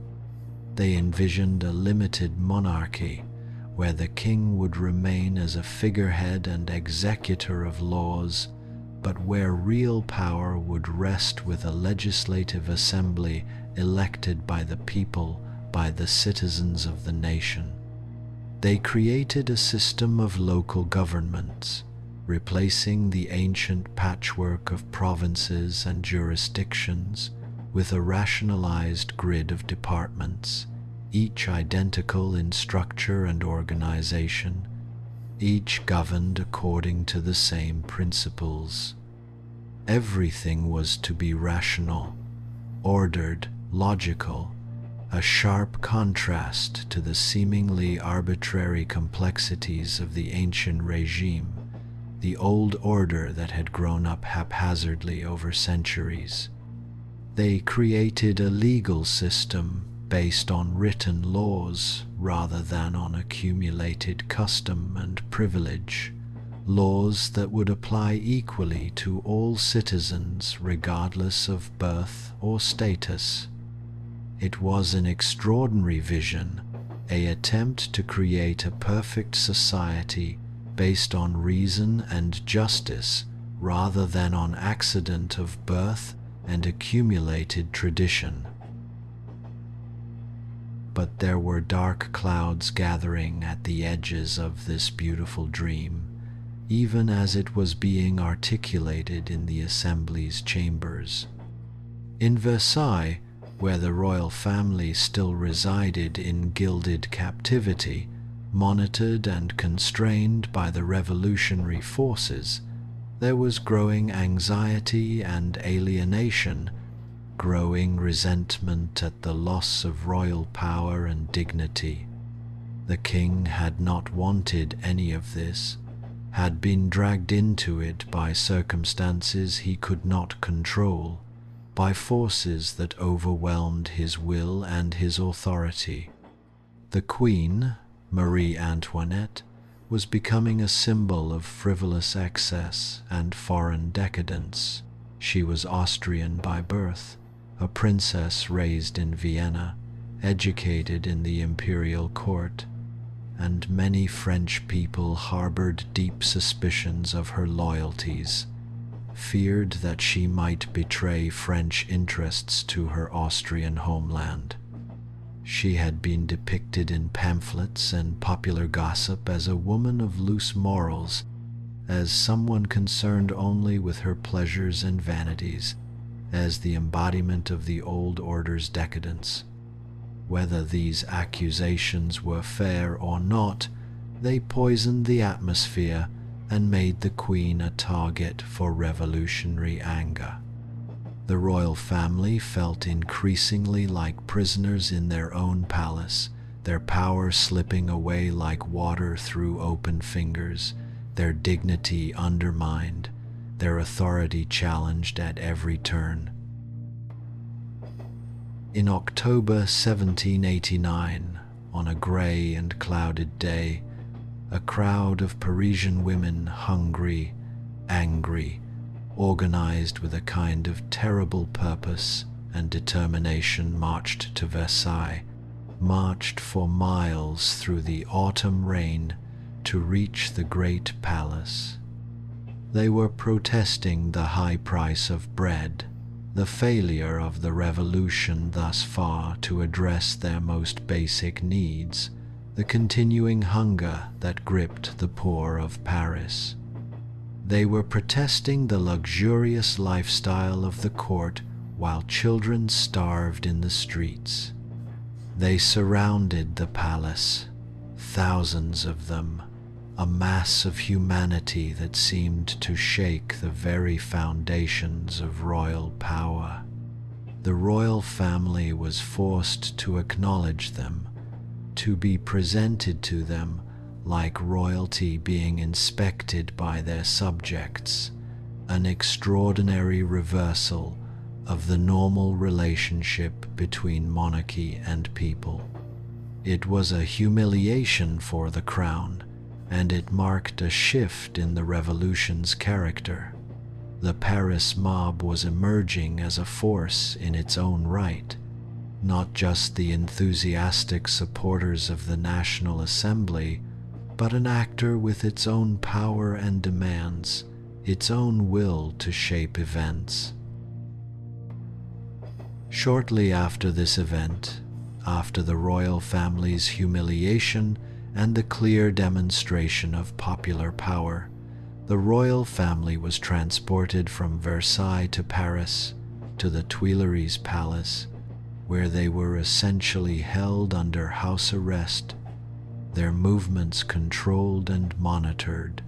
They envisioned a limited monarchy where the king would remain as a figurehead and executor of laws, but where real power would rest with a legislative assembly elected by the people, by the citizens of the nation. They created a system of local governments, replacing the ancient patchwork of provinces and jurisdictions with a rationalized grid of departments, each identical in structure and organization, each governed according to the same principles. Everything was to be rational, ordered, logical, a sharp contrast to the seemingly arbitrary complexities of the ancient regime, the old order that had grown up haphazardly over centuries. They created a legal system based on written laws rather than on accumulated custom and privilege, laws that would apply equally to all citizens regardless of birth or status. It was an extraordinary vision, an attempt to create a perfect society based on reason and justice rather than on accident of birth and accumulated tradition. But there were dark clouds gathering at the edges of this beautiful dream, even as it was being articulated in the Assembly's chambers. In Versailles, where the royal family still resided in gilded captivity, monitored and constrained by the revolutionary forces, there was growing anxiety and alienation, growing resentment at the loss of royal power and dignity. The king had not wanted any of this, had been dragged into it by circumstances he could not control, by forces that overwhelmed his will and his authority. The Queen, Marie Antoinette, was becoming a symbol of frivolous excess and foreign decadence. She was Austrian by birth, a princess raised in Vienna, educated in the imperial court, and many French people harbored deep suspicions of her loyalties, feared that she might betray French interests to her Austrian homeland. She had been depicted in pamphlets and popular gossip as a woman of loose morals, as someone concerned only with her pleasures and vanities, as the embodiment of the old order's decadence. Whether these accusations were fair or not, they poisoned the atmosphere and made the Queen a target for revolutionary anger. The royal family felt increasingly like prisoners in their own palace, their power slipping away like water through open fingers, their dignity undermined, their authority challenged at every turn. In October 1789, on a grey and clouded day, a crowd of Parisian women, hungry, angry, organized with a kind of terrible purpose and determination, marched to Versailles, marched for miles through the autumn rain to reach the great palace. They were protesting the high price of bread, the failure of the revolution thus far to address their most basic needs, the continuing hunger that gripped the poor of Paris. They were protesting the luxurious lifestyle of the court while children starved in the streets. They surrounded the palace, thousands of them, a mass of humanity that seemed to shake the very foundations of royal power. The royal family was forced to acknowledge them, to be presented to them like royalty being inspected by their subjects, an extraordinary reversal of the normal relationship between monarchy and people. It was a humiliation for the crown, and it marked a shift in the revolution's character. The Paris mob was emerging as a force in its own right, not just the enthusiastic supporters of the National Assembly, but an actor with its own power and demands, its own will to shape events. Shortly after this event, after the royal family's humiliation and the clear demonstration of popular power, the royal family was transported from Versailles to Paris, to the Tuileries Palace, where they were essentially held under house arrest, their movements controlled and monitored.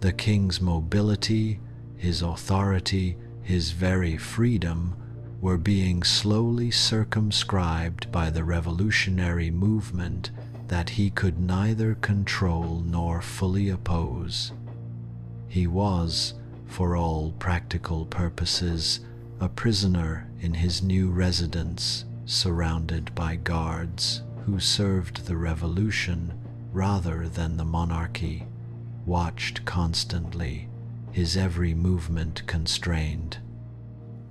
The king's mobility, his authority, his very freedom were being slowly circumscribed by the revolutionary movement that he could neither control nor fully oppose. He was, for all practical purposes, a prisoner in his new residence, surrounded by guards who served the revolution rather than the monarchy, watched constantly, his every movement constrained.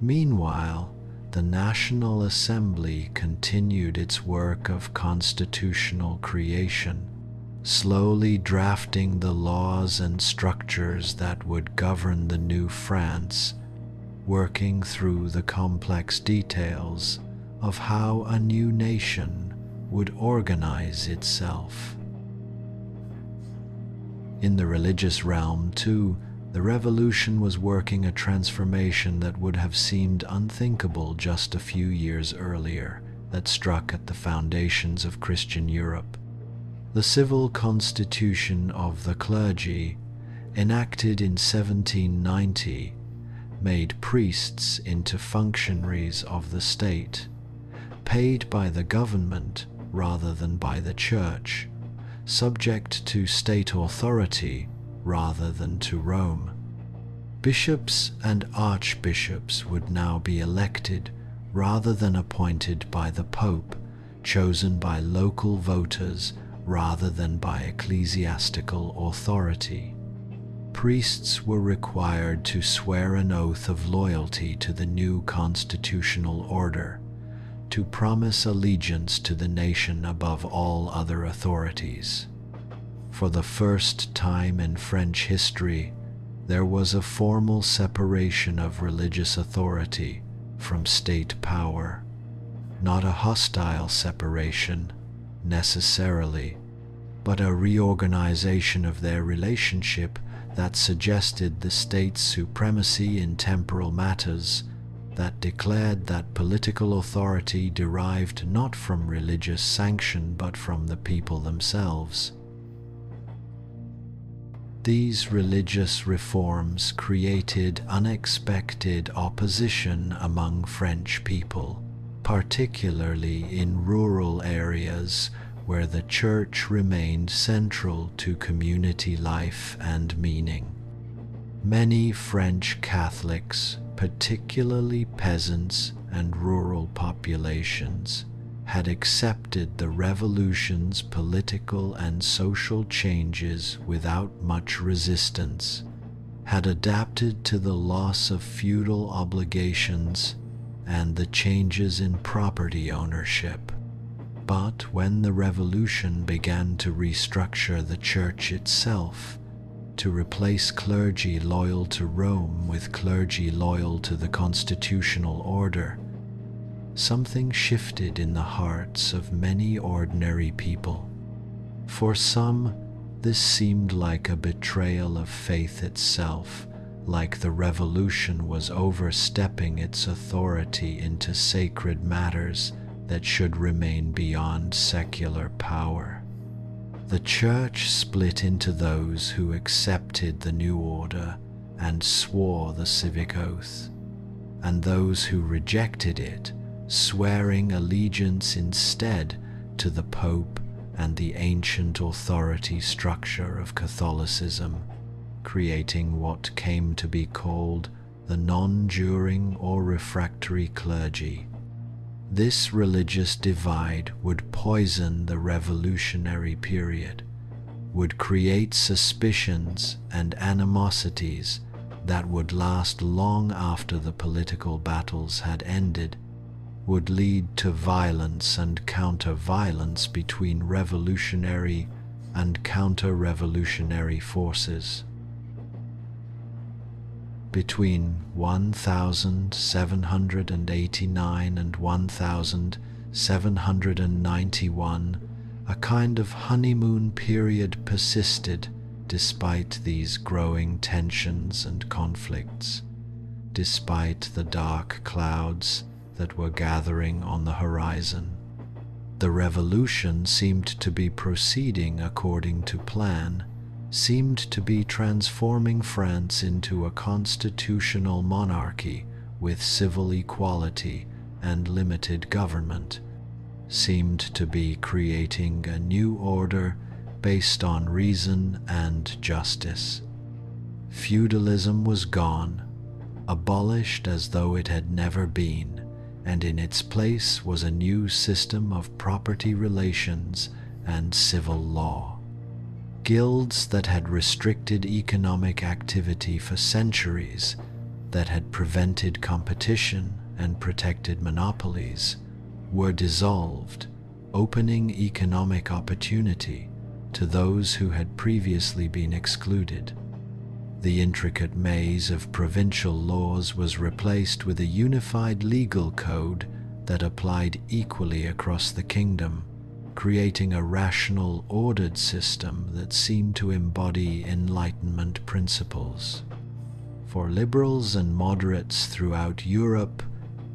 Meanwhile, the National Assembly continued its work of constitutional creation, slowly drafting the laws and structures that would govern the new France, working through the complex details of how a new nation would organize itself. In the religious realm, too, the revolution was working a transformation that would have seemed unthinkable just a few years earlier, that struck at the foundations of Christian Europe. The civil constitution of the clergy, enacted in 1790, made priests into functionaries of the state, paid by the government rather than by the church, subject to state authority rather than to Rome. Bishops and archbishops would now be elected rather than appointed by the Pope, chosen by local voters rather than by ecclesiastical authority. Priests were required to swear an oath of loyalty to the new constitutional order, to promise allegiance to the nation above all other authorities. For the first time in French history, there was a formal separation of religious authority from state power, not a hostile separation necessarily, but a reorganization of their relationship that suggested the state's supremacy in temporal matters, that declared that political authority derived not from religious sanction but from the people themselves. These religious reforms created unexpected opposition among French people, particularly in rural areas where the church remained central to community life and meaning. Many French Catholics, particularly peasants and rural populations, had accepted the revolution's political and social changes without much resistance, had adapted to the loss of feudal obligations and the changes in property ownership. But when the revolution began to restructure the church itself, to replace clergy loyal to Rome with clergy loyal to the constitutional order, something shifted in the hearts of many ordinary people. For some, this seemed like a betrayal of faith itself, like the revolution was overstepping its authority into sacred matters that should remain beyond secular power. The church split into those who accepted the new order and swore the civic oath, and those who rejected it, swearing allegiance instead to the Pope and the ancient authority structure of Catholicism, creating what came to be called the non-juring or refractory clergy. This religious divide would poison the revolutionary period, would create suspicions and animosities that would last long after the political battles had ended, would lead to violence and counter-violence between revolutionary and counter-revolutionary forces. Between 1789 and 1791, a kind of honeymoon period persisted despite these growing tensions and conflicts, despite the dark clouds that were gathering on the horizon. The revolution seemed to be proceeding according to plan, seemed to be transforming France into a constitutional monarchy with civil equality and limited government, seemed to be creating a new order based on reason and justice. Feudalism was gone, abolished as though it had never been, and in its place was a new system of property relations and civil law. Guilds that had restricted economic activity for centuries, that had prevented competition and protected monopolies, were dissolved, opening economic opportunity to those who had previously been excluded. The intricate maze of provincial laws was replaced with a unified legal code that applied equally across the kingdom, creating a rational, ordered system that seemed to embody Enlightenment principles. For liberals and moderates throughout Europe,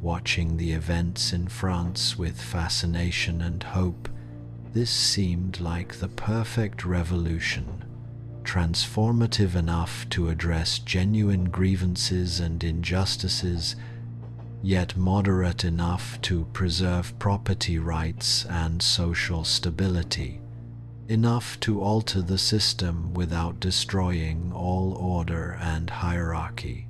watching the events in France with fascination and hope, this seemed like the perfect revolution, transformative enough to address genuine grievances and injustices, yet moderate enough to preserve property rights and social stability, enough to alter the system without destroying all order and hierarchy.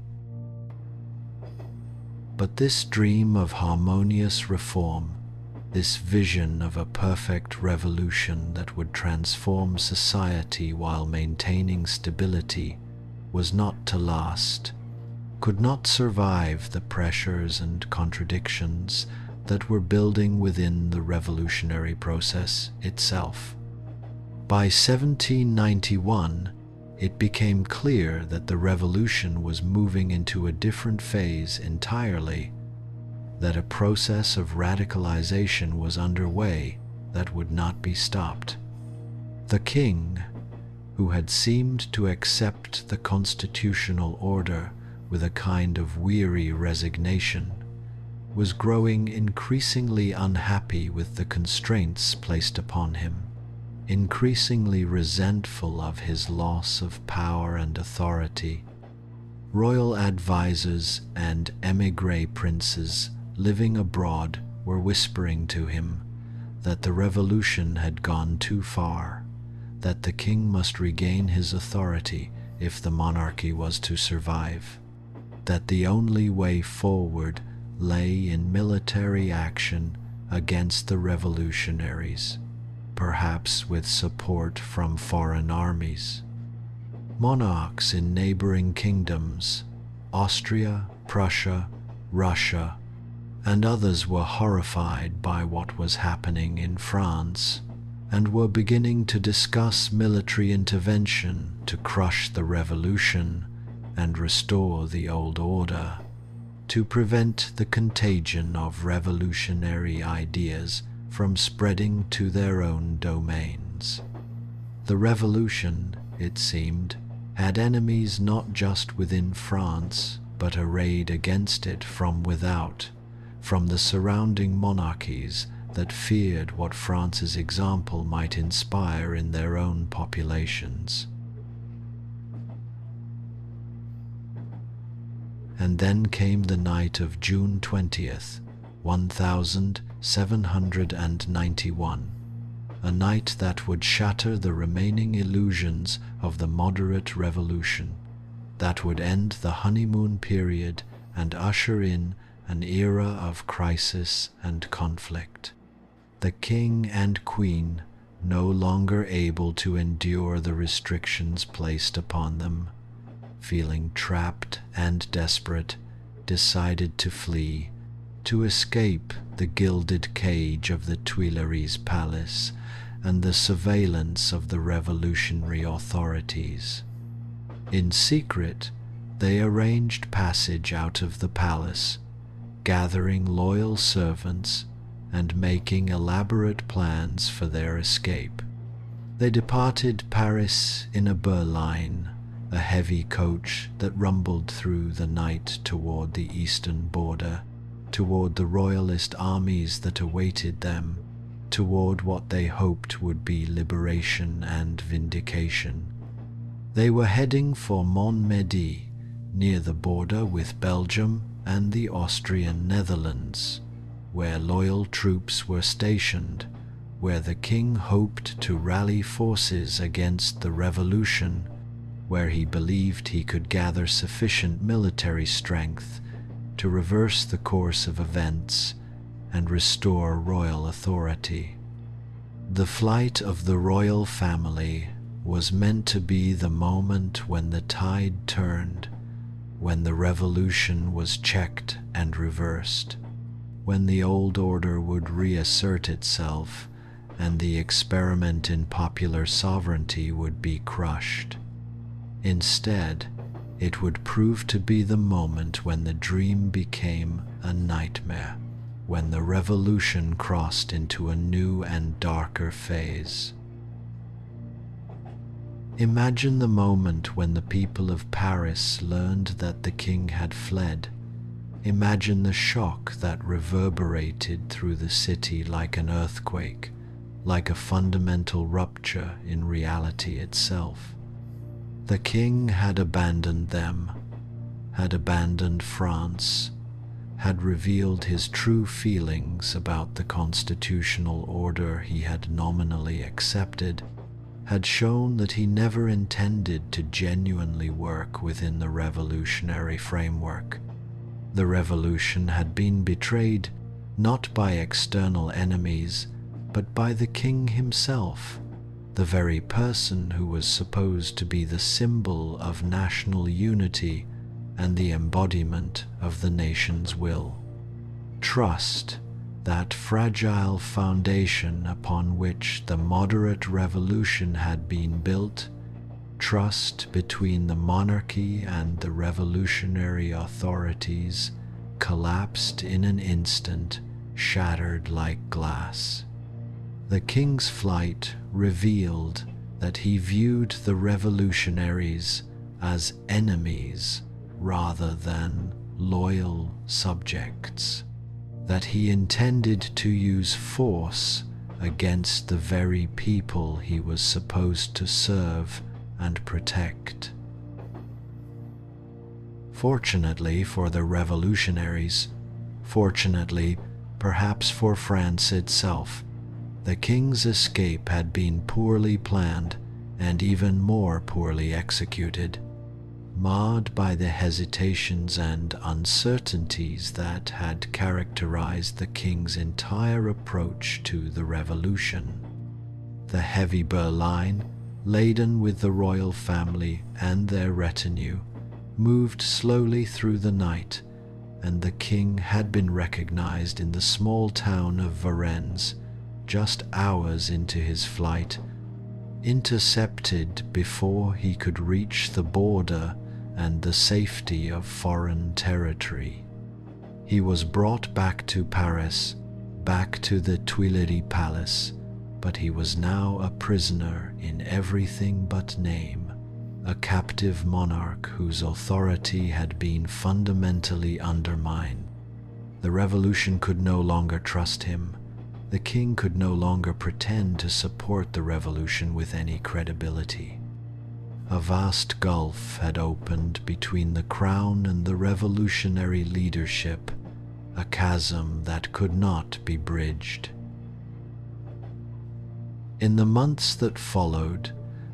But this dream of harmonious reform, this vision of a perfect revolution that would transform society while maintaining stability, was not to last, could not survive the pressures and contradictions that were building within the revolutionary process itself. By 1791, it became clear that the revolution was moving into a different phase entirely, that a process of radicalization was underway that would not be stopped. The king, who had seemed to accept the constitutional order with a kind of weary resignation, was growing increasingly unhappy with the constraints placed upon him, increasingly resentful of his loss of power and authority. Royal advisors and émigré princes living abroad were whispering to him that the revolution had gone too far, that the king must regain his authority if the monarchy was to survive, that the only way forward lay in military action against the revolutionaries, perhaps with support from foreign armies. Monarchs in neighboring kingdoms, Austria, Prussia, Russia, and others were horrified by what was happening in France and were beginning to discuss military intervention to crush the revolution and restore the old order, to prevent the contagion of revolutionary ideas from spreading to their own domains. The revolution, it seemed, had enemies not just within France, but arrayed against it from without, from the surrounding monarchies that feared what France's example might inspire in their own populations. And then came the night of June 20th, 1791, a night that would shatter the remaining illusions of the moderate revolution, that would end the honeymoon period and usher in an era of crisis and conflict. The king and queen, no longer able to endure the restrictions placed upon them, feeling trapped and desperate, decided to flee, to escape the gilded cage of the Tuileries Palace and the surveillance of the revolutionary authorities. In secret, they arranged passage out of the palace, gathering loyal servants and making elaborate plans for their escape. They departed Paris in a berline, a heavy coach that rumbled through the night toward the eastern border, toward the royalist armies that awaited them, toward what they hoped would be liberation and vindication. They were heading for Montmédy, near the border with Belgium and the Austrian Netherlands, where loyal troops were stationed, where the king hoped to rally forces against the revolution, where he believed he could gather sufficient military strength to reverse the course of events and restore royal authority. The flight of the royal family was meant to be the moment when the tide turned, when the revolution was checked and reversed, when the old order would reassert itself and the experiment in popular sovereignty would be crushed. Instead, it would prove to be the moment when the dream became a nightmare, when the revolution crossed into a new and darker phase. Imagine the moment when the people of Paris learned that the king had fled. Imagine the shock that reverberated through the city like an earthquake, like a fundamental rupture in reality itself. The king had abandoned them, had abandoned France, had revealed his true feelings about the constitutional order he had nominally accepted, had shown that he never intended to genuinely work within the revolutionary framework. The revolution had been betrayed not by external enemies, but by the king himself, the very person who was supposed to be the symbol of national unity and the embodiment of the nation's will. Trust, that fragile foundation upon which the moderate revolution had been built, trust between the monarchy and the revolutionary authorities, collapsed in an instant, shattered like glass. The king's flight revealed that he viewed the revolutionaries as enemies rather than loyal subjects, that he intended to use force against the very people he was supposed to serve and protect. Fortunately for the revolutionaries, fortunately perhaps for France itself, the king's escape had been poorly planned and even more poorly executed, marred by the hesitations and uncertainties that had characterized the king's entire approach to the revolution. The heavy berline, laden with the royal family and their retinue, moved slowly through the night, and the king had been recognized in the small town of Varennes just hours into his flight, intercepted before he could reach the border and the safety of foreign territory. He was brought back to Paris, back to the Tuileries Palace, but he was now a prisoner in everything but name, a captive monarch whose authority had been fundamentally undermined. The revolution could no longer trust him. The king could no longer pretend to support the revolution with any credibility. A vast gulf had opened between the crown and the revolutionary leadership, a chasm that could not be bridged. In the months that followed,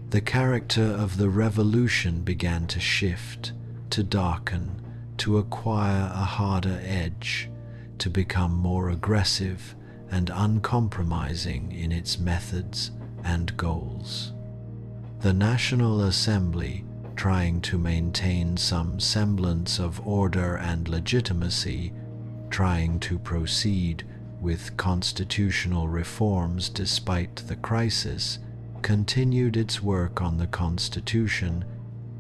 the character of the revolution began to shift, to darken, to acquire a harder edge, to become more aggressive and uncompromising in its methods and goals. The National Assembly, trying to maintain some semblance of order and legitimacy, trying to proceed with constitutional reforms despite the crisis, continued its work on the Constitution,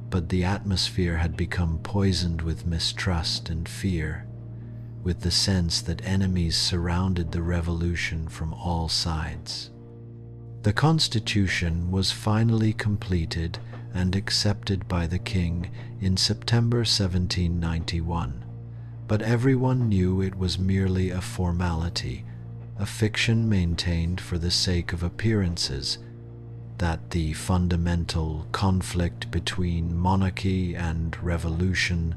but the atmosphere had become poisoned with mistrust and fear, with the sense that enemies surrounded the revolution from all sides. The Constitution was finally completed and accepted by the king in September 1791, but everyone knew it was merely a formality, a fiction maintained for the sake of appearances, that the fundamental conflict between monarchy and revolution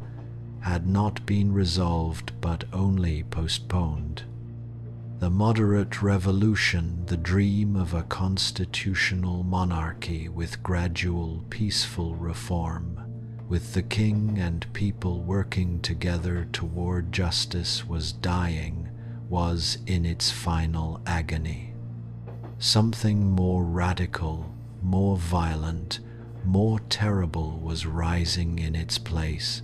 had not been resolved but only postponed. The moderate revolution, the dream of a constitutional monarchy with gradual peaceful reform, with the king and people working together toward justice, was dying, was in its final agony. Something more radical, more violent, more terrible was rising in its place.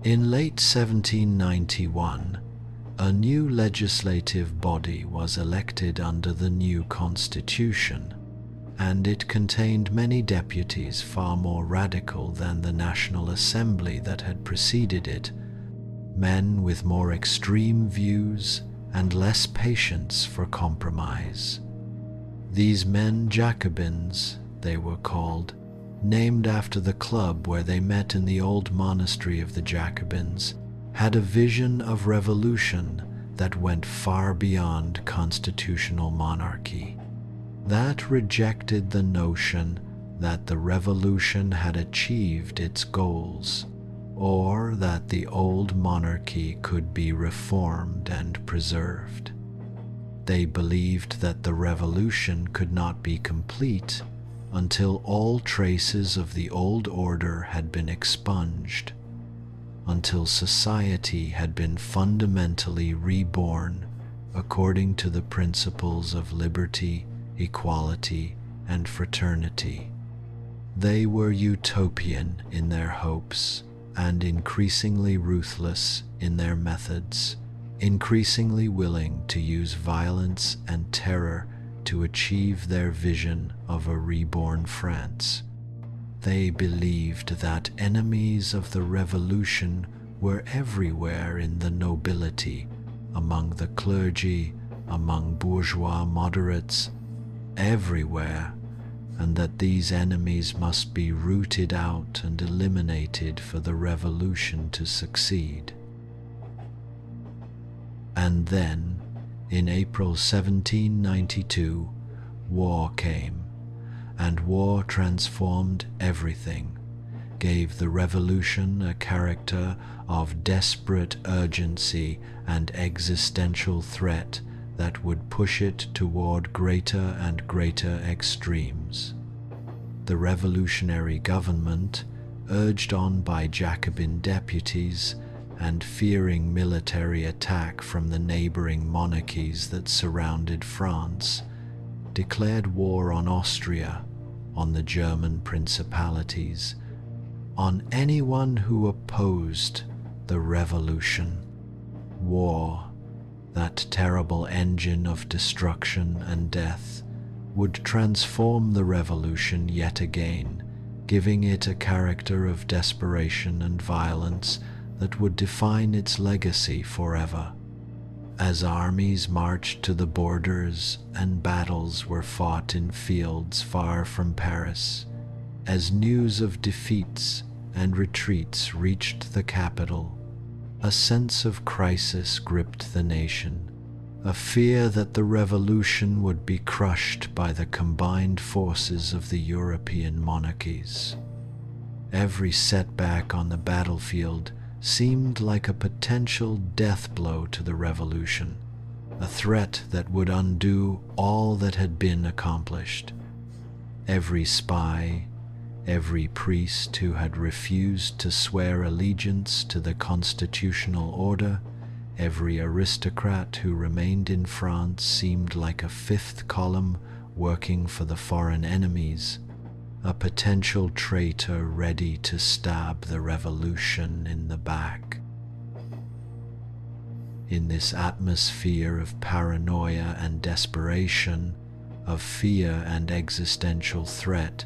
In late 1791, a new legislative body was elected under the new constitution, and it contained many deputies far more radical than the National Assembly that had preceded it, men with more extreme views and less patience for compromise. These men Jacobins, they were called, named after the club where they met in the old monastery of the Jacobins, had a vision of revolution that went far beyond constitutional monarchy, that rejected the notion that the revolution had achieved its goals, or that the old monarchy could be reformed and preserved. They believed that the revolution could not be complete until all traces of the old order had been expunged, until society had been fundamentally reborn according to the principles of liberty, equality, and fraternity. They were utopian in their hopes and increasingly ruthless in their methods, increasingly willing to use violence and terror to achieve their vision of a reborn France. They believed that enemies of the revolution were everywhere in the nobility, among the clergy, among bourgeois moderates, everywhere, and that these enemies must be rooted out and eliminated for the revolution to succeed. And then, in April 1792, war came, and war transformed everything, gave the revolution a character of desperate urgency and existential threat that would push it toward greater and greater extremes. The revolutionary government, urged on by Jacobin deputies and fearing military attack from the neighboring monarchies that surrounded France, declared war on Austria, on the German principalities, on anyone who opposed the revolution. War, that terrible engine of destruction and death, would transform the revolution yet again, giving it a character of desperation and violence that would define its legacy forever. As armies marched to the borders and battles were fought in fields far from Paris, as news of defeats and retreats reached the capital, a sense of crisis gripped the nation, a fear that the revolution would be crushed by the combined forces of the European monarchies. Every setback on the battlefield seemed like a potential death blow to the revolution, a threat that would undo all that had been accomplished. Every spy, every priest who had refused to swear allegiance to the constitutional order, every aristocrat who remained in France seemed like a fifth column working for the foreign enemies, a potential traitor ready to stab the revolution in the back. In this atmosphere of paranoia and desperation, of fear and existential threat,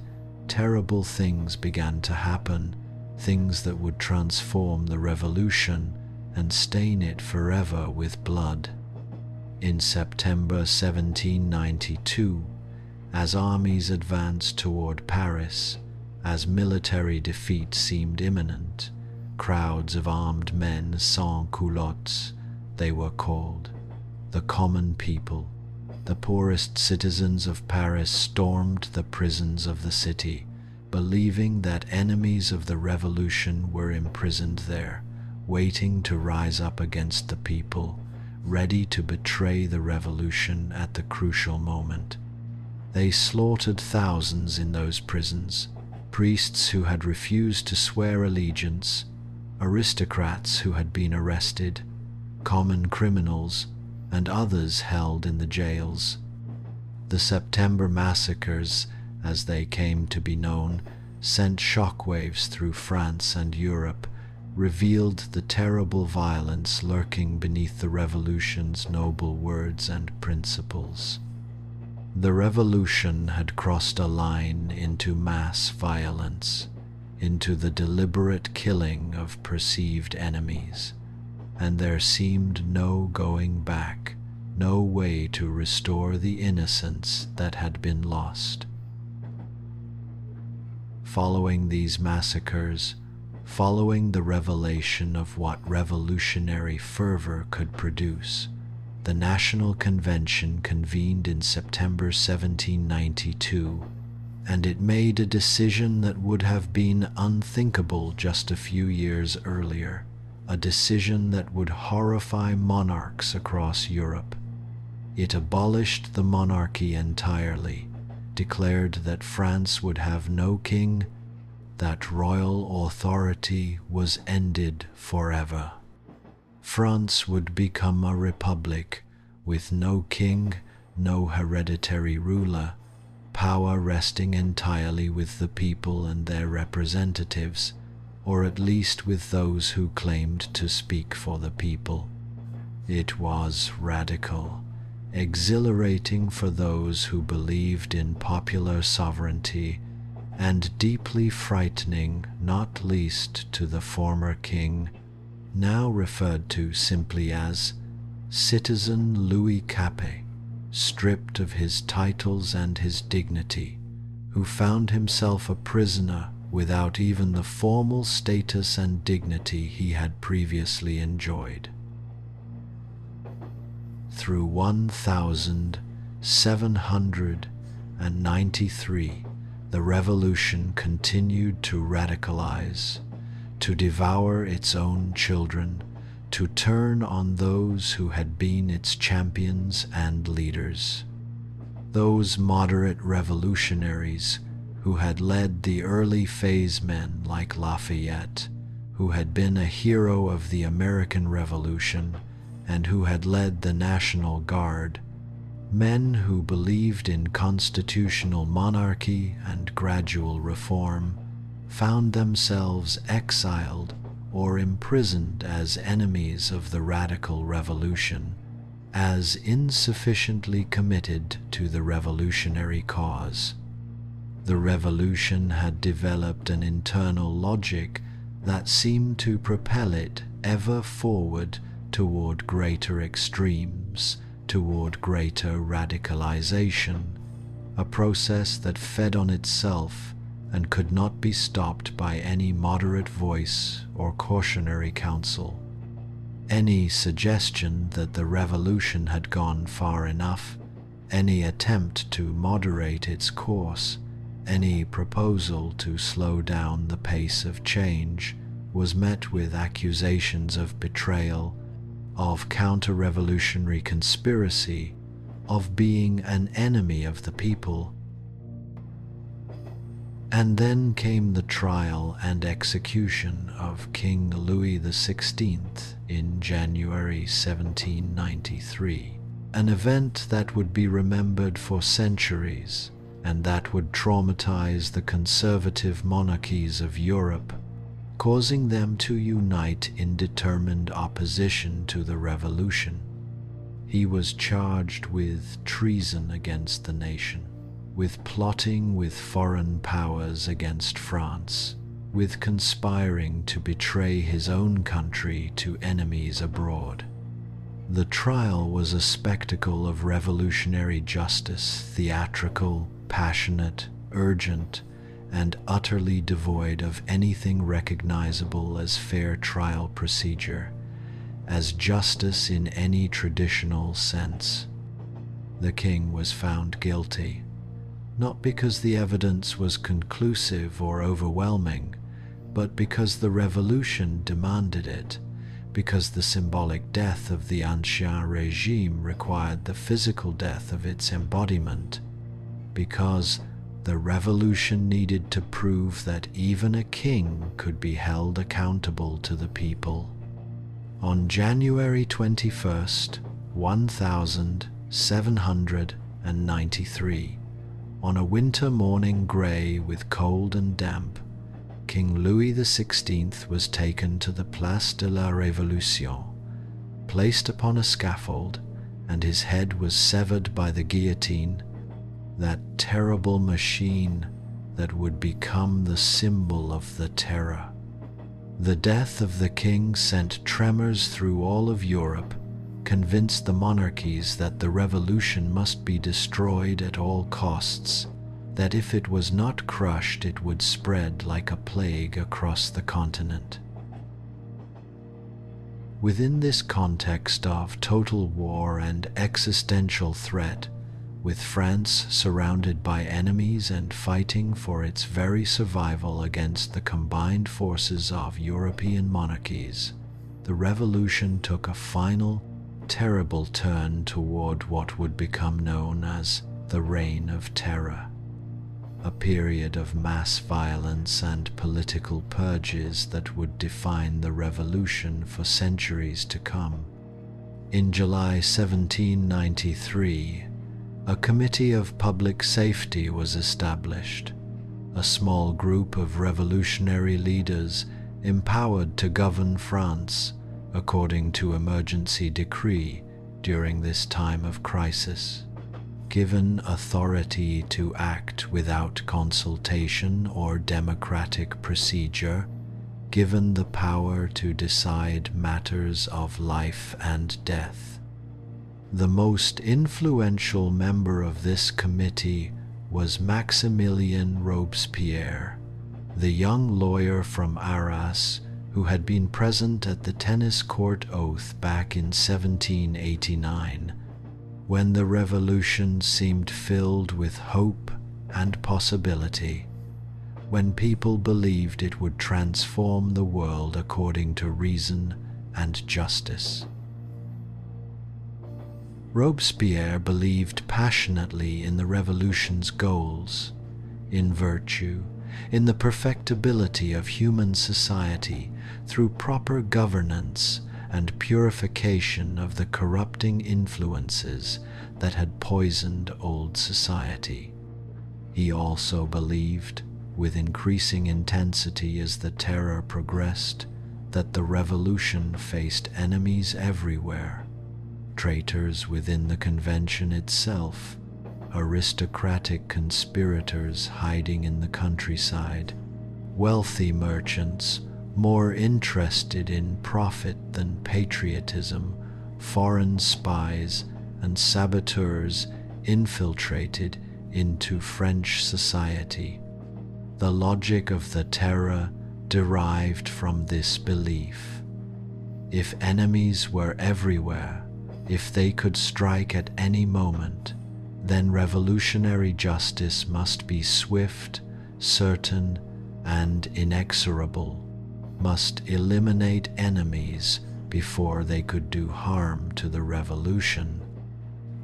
terrible things began to happen, things that would transform the revolution and stain it forever with blood. In September 1792, as armies advanced toward Paris, as military defeat seemed imminent, crowds of armed men sans-culottes, they were called, the common people, the poorest citizens of Paris stormed the prisons of the city, believing that enemies of the revolution were imprisoned there, waiting to rise up against the people, ready to betray the revolution at the crucial moment. They slaughtered thousands in those prisons, priests who had refused to swear allegiance, aristocrats who had been arrested, common criminals, and others held in the jails. The September massacres, as they came to be known, sent shockwaves through France and Europe, revealed the terrible violence lurking beneath the revolution's noble words and principles. The revolution had crossed a line into mass violence, into the deliberate killing of perceived enemies, and there seemed no going back, no way to restore the innocence that had been lost. Following these massacres, following the revelation of what revolutionary fervor could produce, the National Convention convened in September 1792, and it made a decision that would have been unthinkable just a few years earlier, a decision that would horrify monarchs across Europe. It abolished the monarchy entirely, declared that France would have no king, that royal authority was ended forever. France would become a republic with no king, no hereditary ruler, power resting entirely with the people and their representatives, or at least with those who claimed to speak for the people. It was radical, exhilarating for those who believed in popular sovereignty, and deeply frightening, not least to the former king, now referred to simply as Citizen Louis Capet, stripped of his titles and his dignity, who found himself a prisoner without even the formal status and dignity he had previously enjoyed. Through 1793, the revolution continued to radicalize, to devour its own children, to turn on those who had been its champions and leaders. Those moderate revolutionaries who had led the early phase men like Lafayette, who had been a hero of the American Revolution, and who had led the National Guard, men who believed in constitutional monarchy and gradual reform, found themselves exiled or imprisoned as enemies of the radical revolution, as insufficiently committed to the revolutionary cause. The revolution had developed an internal logic that seemed to propel it ever forward toward greater extremes, toward greater radicalization, a process that fed on itself and could not be stopped by any moderate voice or cautionary counsel. Any suggestion that the revolution had gone far enough, any attempt to moderate its course, any proposal to slow down the pace of change, was met with accusations of betrayal, of counter-revolutionary conspiracy, of being an enemy of the people. And then came the trial and execution of King Louis XVI in January 1793, an event that would be remembered for centuries and that would traumatize the conservative monarchies of Europe, causing them to unite in determined opposition to the revolution. He was charged with treason against the nation, with plotting with foreign powers against France, with conspiring to betray his own country to enemies abroad. The trial was a spectacle of revolutionary justice, theatrical, passionate, urgent, and utterly devoid of anything recognizable as fair trial procedure, as justice in any traditional sense. The king was found guilty, not because the evidence was conclusive or overwhelming, but because the revolution demanded it, because the symbolic death of the Ancien Regime required the physical death of its embodiment, because the revolution needed to prove that even a king could be held accountable to the people. On January 21st, 1793, on a winter morning grey with cold and damp, King Louis XVI was taken to the Place de la Révolution, placed upon a scaffold, and his head was severed by the guillotine, that terrible machine that would become the symbol of the terror. The death of the king sent tremors through all of Europe, convinced the monarchies that the revolution must be destroyed at all costs, that if it was not crushed it would spread like a plague across the continent. Within this context of total war and existential threat, with France surrounded by enemies and fighting for its very survival against the combined forces of European monarchies, the revolution took a final, terrible turn toward what would become known as the Reign of Terror, a period of mass violence and political purges that would define the revolution for centuries to come. In July 1793, a Committee of Public Safety was established, a small group of revolutionary leaders empowered to govern France according to emergency decree during this time of crisis. Given authority to act without consultation or democratic procedure, given the power to decide matters of life and death. The most influential member of this committee was Maximilien Robespierre, the young lawyer from Arras who had been present at the tennis court oath back in 1789, when the revolution seemed filled with hope and possibility, when people believed it would transform the world according to reason and justice. Robespierre believed passionately in the revolution's goals, in virtue, in the perfectibility of human society through proper governance and purification of the corrupting influences that had poisoned old society. He also believed, with increasing intensity as the terror progressed, that the revolution faced enemies everywhere, traitors within the convention itself, aristocratic conspirators hiding in the countryside, wealthy merchants more interested in profit than patriotism, foreign spies and saboteurs infiltrated into French society. The logic of the terror derived from this belief. If enemies were everywhere, if they could strike at any moment, then revolutionary justice must be swift, certain, and inexorable, must eliminate enemies before they could do harm to the revolution.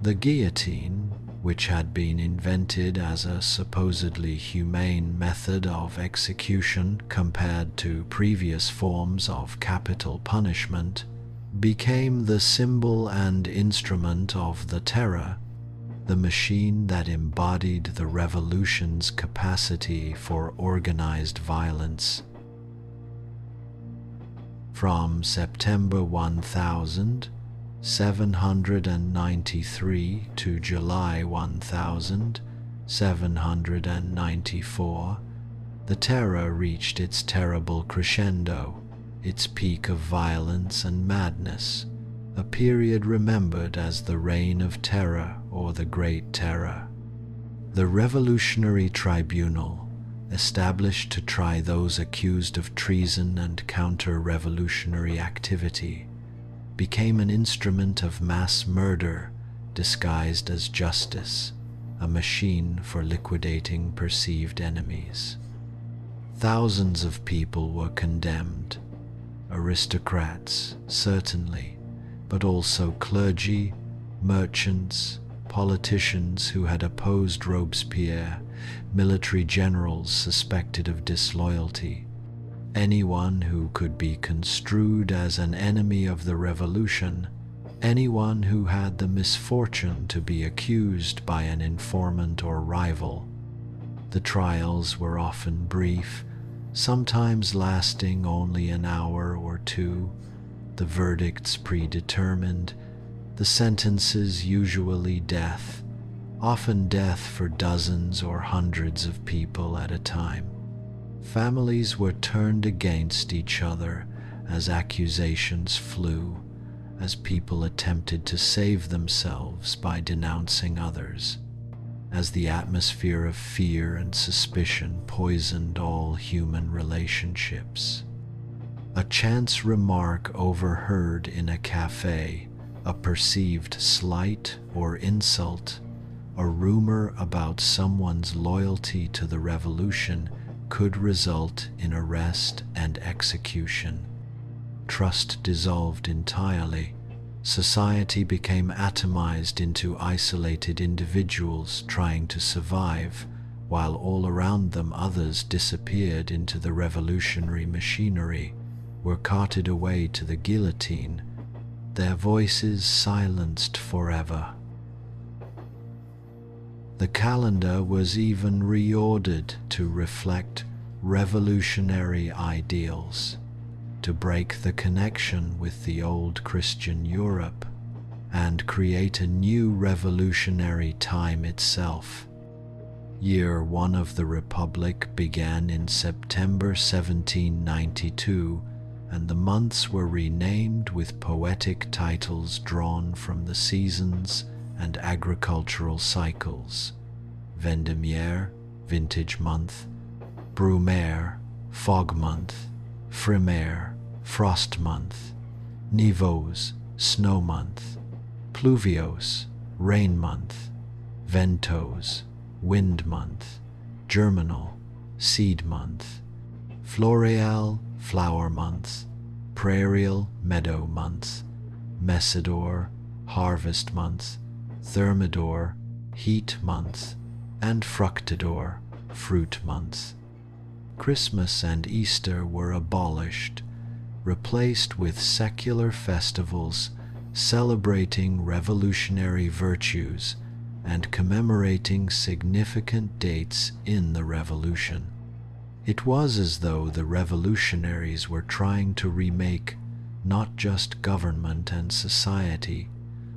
The guillotine, which had been invented as a supposedly humane method of execution compared to previous forms of capital punishment, became the symbol and instrument of the terror, the machine that embodied the revolution's capacity for organized violence. From September 1793 to July 1794, the terror reached its terrible crescendo, its peak of violence and madness, a period remembered as the Reign of Terror or the Great Terror. The Revolutionary Tribunal, established to try those accused of treason and counter-revolutionary activity, became an instrument of mass murder disguised as justice, a machine for liquidating perceived enemies. Thousands of people were condemned, aristocrats, certainly, but also clergy, merchants, politicians who had opposed Robespierre, military generals suspected of disloyalty, anyone who could be construed as an enemy of the revolution, anyone who had the misfortune to be accused by an informant or rival. The trials were often brief, sometimes lasting only an hour or two, the verdicts predetermined, the sentences usually death, often death for dozens or hundreds of people at a time. Families were turned against each other as accusations flew, as people attempted to save themselves by denouncing others, as the atmosphere of fear and suspicion poisoned all human relationships. A chance remark overheard in a cafe, a perceived slight or insult, a rumor about someone's loyalty to the revolution could result in arrest and execution. Trust dissolved entirely, Society became atomized into isolated individuals trying to survive, while all around them others disappeared into the revolutionary machinery, were carted away to the guillotine, their voices silenced forever. The calendar was even reordered to reflect revolutionary ideals, to break the connection with the old Christian Europe and create a new revolutionary time itself. Year 1 of the Republic began in September 1792, and the months were renamed with poetic titles drawn from the seasons and agricultural cycles: Vendemiaire, vintage month; Brumaire, fog month; Frimaire, frost month; Nivose, snow month; Pluviose, rain month; Ventose, wind month; Germinal, seed month; Floreal, flower month; Prairial, meadow month; Messidor, harvest month; Thermidor, heat month; and Fructidor, fruit month. Christmas and Easter were abolished, replaced with secular festivals celebrating revolutionary virtues and commemorating significant dates in the revolution. It was as though the revolutionaries were trying to remake not just government and society,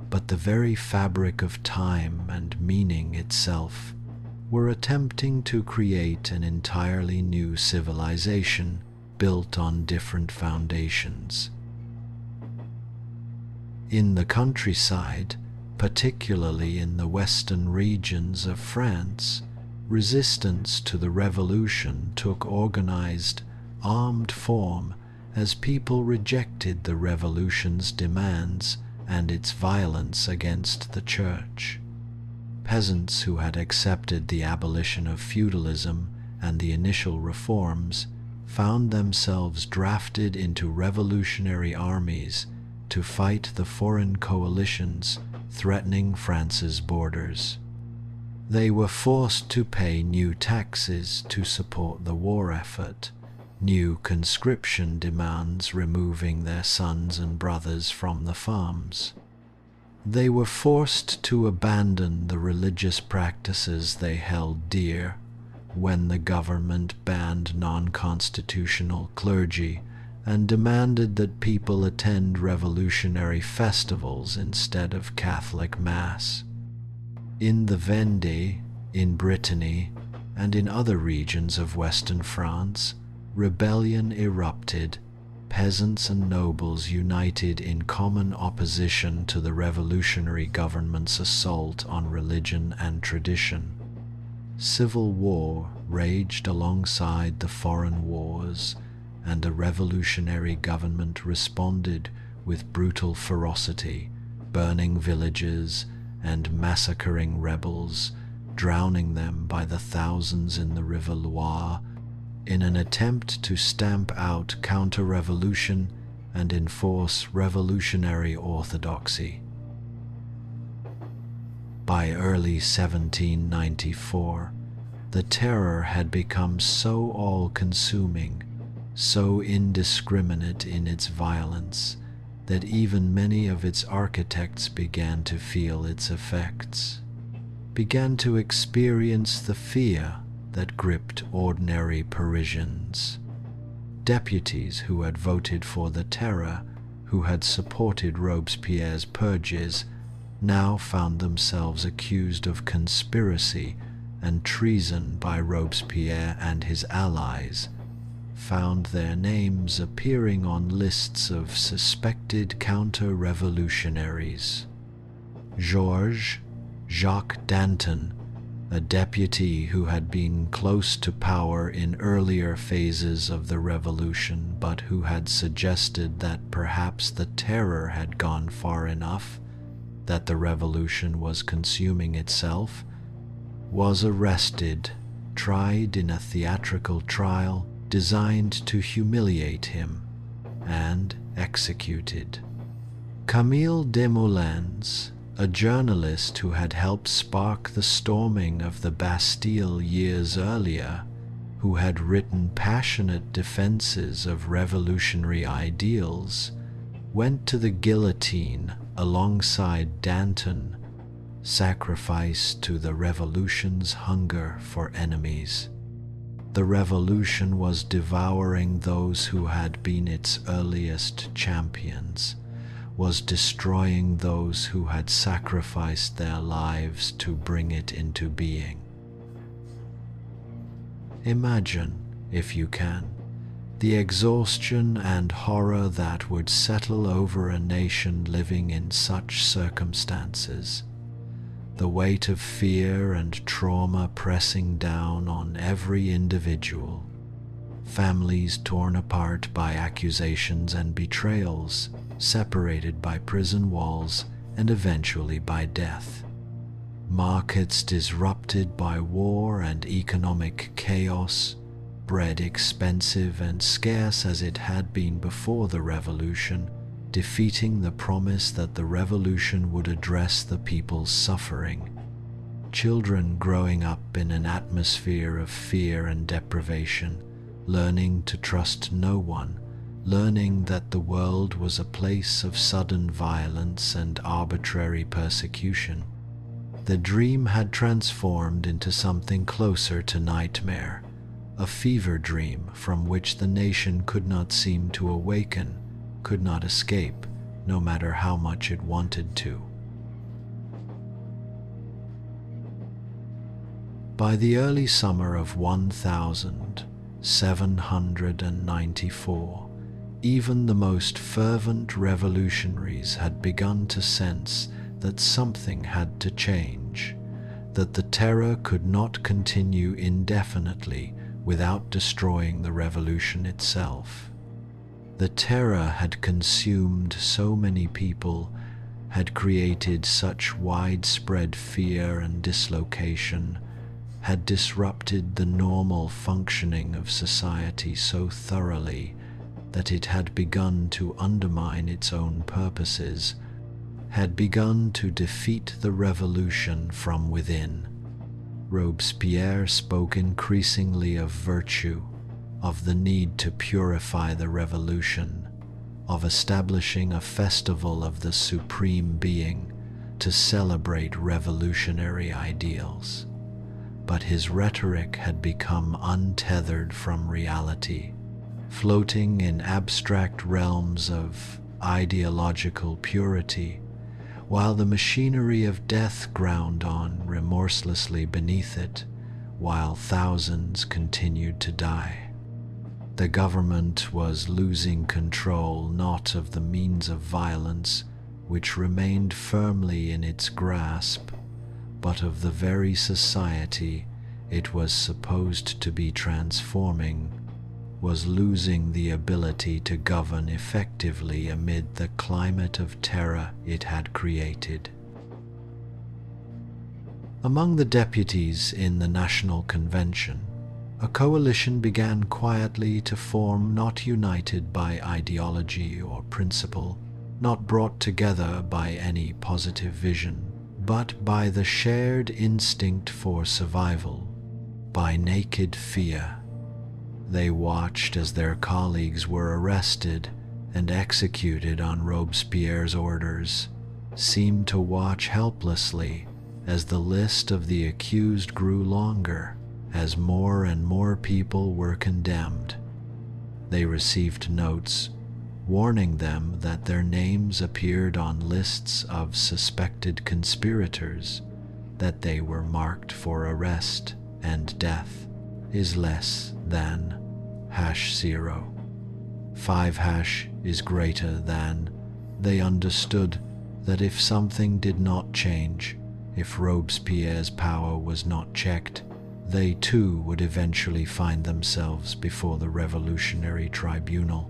but the very fabric of time and meaning itself, were attempting to create an entirely new civilization built on different foundations. In the countryside, particularly in the western regions of France, resistance to the revolution took organized, armed form as people rejected the revolution's demands and its violence against the church. Peasants who had accepted the abolition of feudalism and the initial reforms found themselves drafted into revolutionary armies to fight the foreign coalitions threatening France's borders. They were forced to pay new taxes to support the war effort, new conscription demands removing their sons and brothers from the farms. They were forced to abandon the religious practices they held dear when the government banned non-constitutional clergy and demanded that people attend revolutionary festivals instead of Catholic Mass. In the Vendée, in Brittany, and in other regions of western France, rebellion erupted. Peasants and nobles united in common opposition to the revolutionary government's assault on religion and tradition. Civil war raged alongside the foreign wars, and the revolutionary government responded with brutal ferocity, burning villages and massacring rebels, drowning them by the thousands in the River Loire, in an attempt to stamp out counter-revolution and enforce revolutionary orthodoxy. By early 1794, the terror had become so all-consuming, so indiscriminate in its violence, that even many of its architects began to feel its effects, began to experience the fear that gripped ordinary Parisians. Deputies who had voted for the Terror, who had supported Robespierre's purges, now found themselves accused of conspiracy and treason by Robespierre and his allies, found their names appearing on lists of suspected counter-revolutionaries. Jacques Danton, a deputy who had been close to power in earlier phases of the revolution but who had suggested that perhaps the terror had gone far enough, that the revolution was consuming itself, was arrested, tried in a theatrical trial designed to humiliate him, and executed. Camille Desmoulins, a journalist who had helped spark the storming of the Bastille years earlier, who had written passionate defenses of revolutionary ideals, went to the guillotine alongside Danton, sacrificed to the revolution's hunger for enemies. The revolution was devouring those who had been its earliest champions, was destroying those who had sacrificed their lives to bring it into being. Imagine, if you can, the exhaustion and horror that would settle over a nation living in such circumstances. The weight of fear and trauma pressing down on every individual. Families torn apart by accusations and betrayals, separated by prison walls and eventually by death. Markets disrupted by war and economic chaos, bread expensive and scarce as it had been before the revolution, defeating the promise that the revolution would address the people's suffering. Children growing up in an atmosphere of fear and deprivation, learning to trust no one, learning that the world was a place of sudden violence and arbitrary persecution. The dream had transformed into something closer to nightmare, a fever dream from which the nation could not seem to awaken, could not escape, no matter how much it wanted to. By the early summer of 1794, even the most fervent revolutionaries had begun to sense that something had to change, that the terror could not continue indefinitely without destroying the revolution itself. The terror had consumed so many people, had created such widespread fear and dislocation, had disrupted the normal functioning of society so thoroughly that it had begun to undermine its own purposes, had begun to defeat the revolution from within. Robespierre spoke increasingly of virtue, of the need to purify the revolution, of establishing a festival of the supreme being to celebrate revolutionary ideals. But his rhetoric had become untethered from reality, floating in abstract realms of ideological purity, while the machinery of death ground on remorselessly beneath it, while thousands continued to die. The government was losing control not of the means of violence, which remained firmly in its grasp, but of the very society it was supposed to be transforming, was losing the ability to govern effectively amid the climate of terror it had created. Among the deputies in the National Convention, a coalition began quietly to form, not united by ideology or principle, not brought together by any positive vision, but by the shared instinct for survival, by naked fear. They watched as their colleagues were arrested and executed on Robespierre's orders, seemed to watch helplessly as the list of the accused grew longer, as more and more people were condemned. They received notes warning them that their names appeared on lists of suspected conspirators, that they were marked for arrest and death is less than #0. 5# is greater than. They understood that if something did not change, if Robespierre's power was not checked, they too would eventually find themselves before the revolutionary tribunal,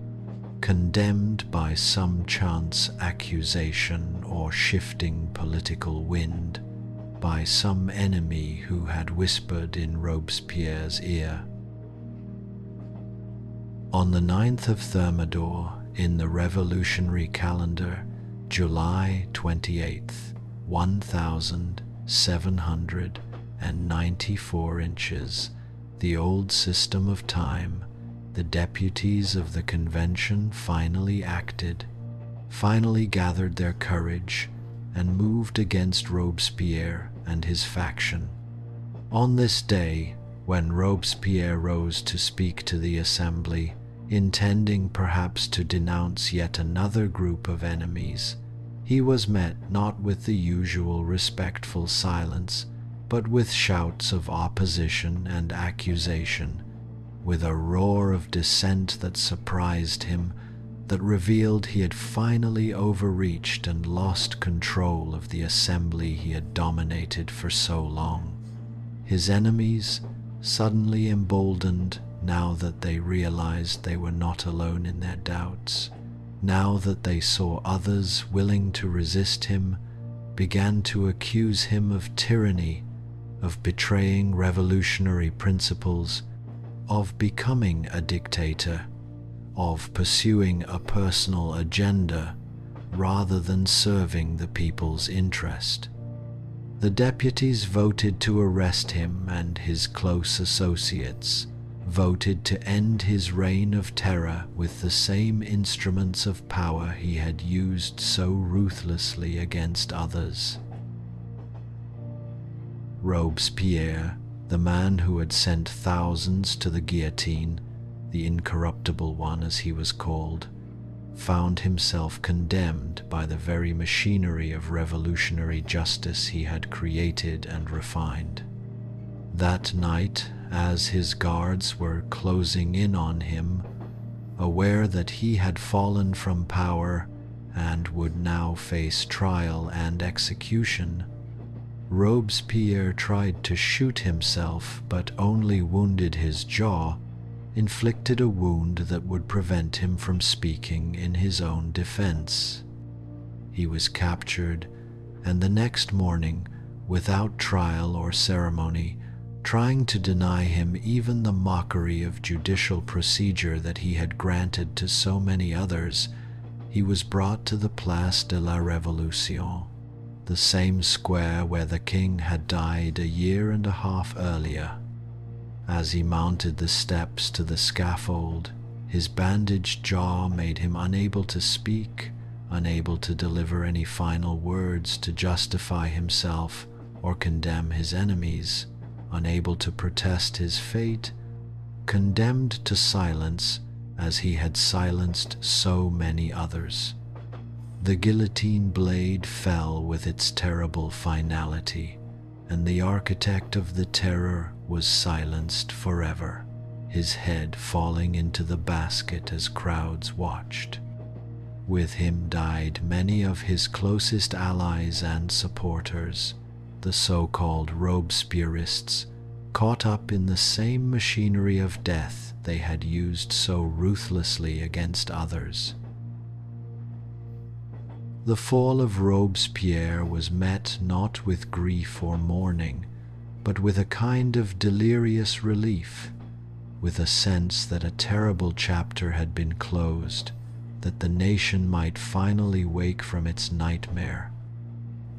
condemned by some chance accusation or shifting political wind, by some enemy who had whispered in Robespierre's ear. On the 9th of Thermidor in the revolutionary calendar, July 28th, 1794 inches. The old system of time. The deputies of the convention finally acted, finally gathered their courage, and moved against Robespierre and his faction. On this day, when Robespierre rose to speak to the assembly, intending perhaps to denounce yet another group of enemies, he was met not with the usual respectful silence, but with shouts of opposition and accusation, with a roar of dissent that surprised him, that revealed he had finally overreached and lost control of the assembly he had dominated for so long. His enemies, suddenly emboldened now that they realized they were not alone in their doubts, now that they saw others willing to resist him, began to accuse him of tyranny, of betraying revolutionary principles, of becoming a dictator, of pursuing a personal agenda rather than serving the people's interest. The deputies voted to arrest him and his close associates, voted to end his reign of terror with the same instruments of power he had used so ruthlessly against others. Robespierre, the man who had sent thousands to the guillotine, the incorruptible one as he was called, found himself condemned by the very machinery of revolutionary justice he had created and refined. That night, as his guards were closing in on him, aware that he had fallen from power and would now face trial and execution, Robespierre tried to shoot himself but only wounded his jaw, inflicted a wound that would prevent him from speaking in his own defense. He was captured, and the next morning, without trial or ceremony, trying to deny him even the mockery of judicial procedure that he had granted to so many others, he was brought to the Place de la Révolution, the same square where the king had died a year and a half earlier. As he mounted the steps to the scaffold, his bandaged jaw made him unable to speak, unable to deliver any final words to justify himself or condemn his enemies, unable to protest his fate, condemned to silence as he had silenced so many others. The guillotine blade fell with its terrible finality, and the architect of the terror was silenced forever, his head falling into the basket as crowds watched. With him died many of his closest allies and supporters, the so-called Robespierrists, caught up in the same machinery of death they had used so ruthlessly against others. The fall of Robespierre was met not with grief or mourning, but with a kind of delirious relief, with a sense that a terrible chapter had been closed, that the nation might finally wake from its nightmare.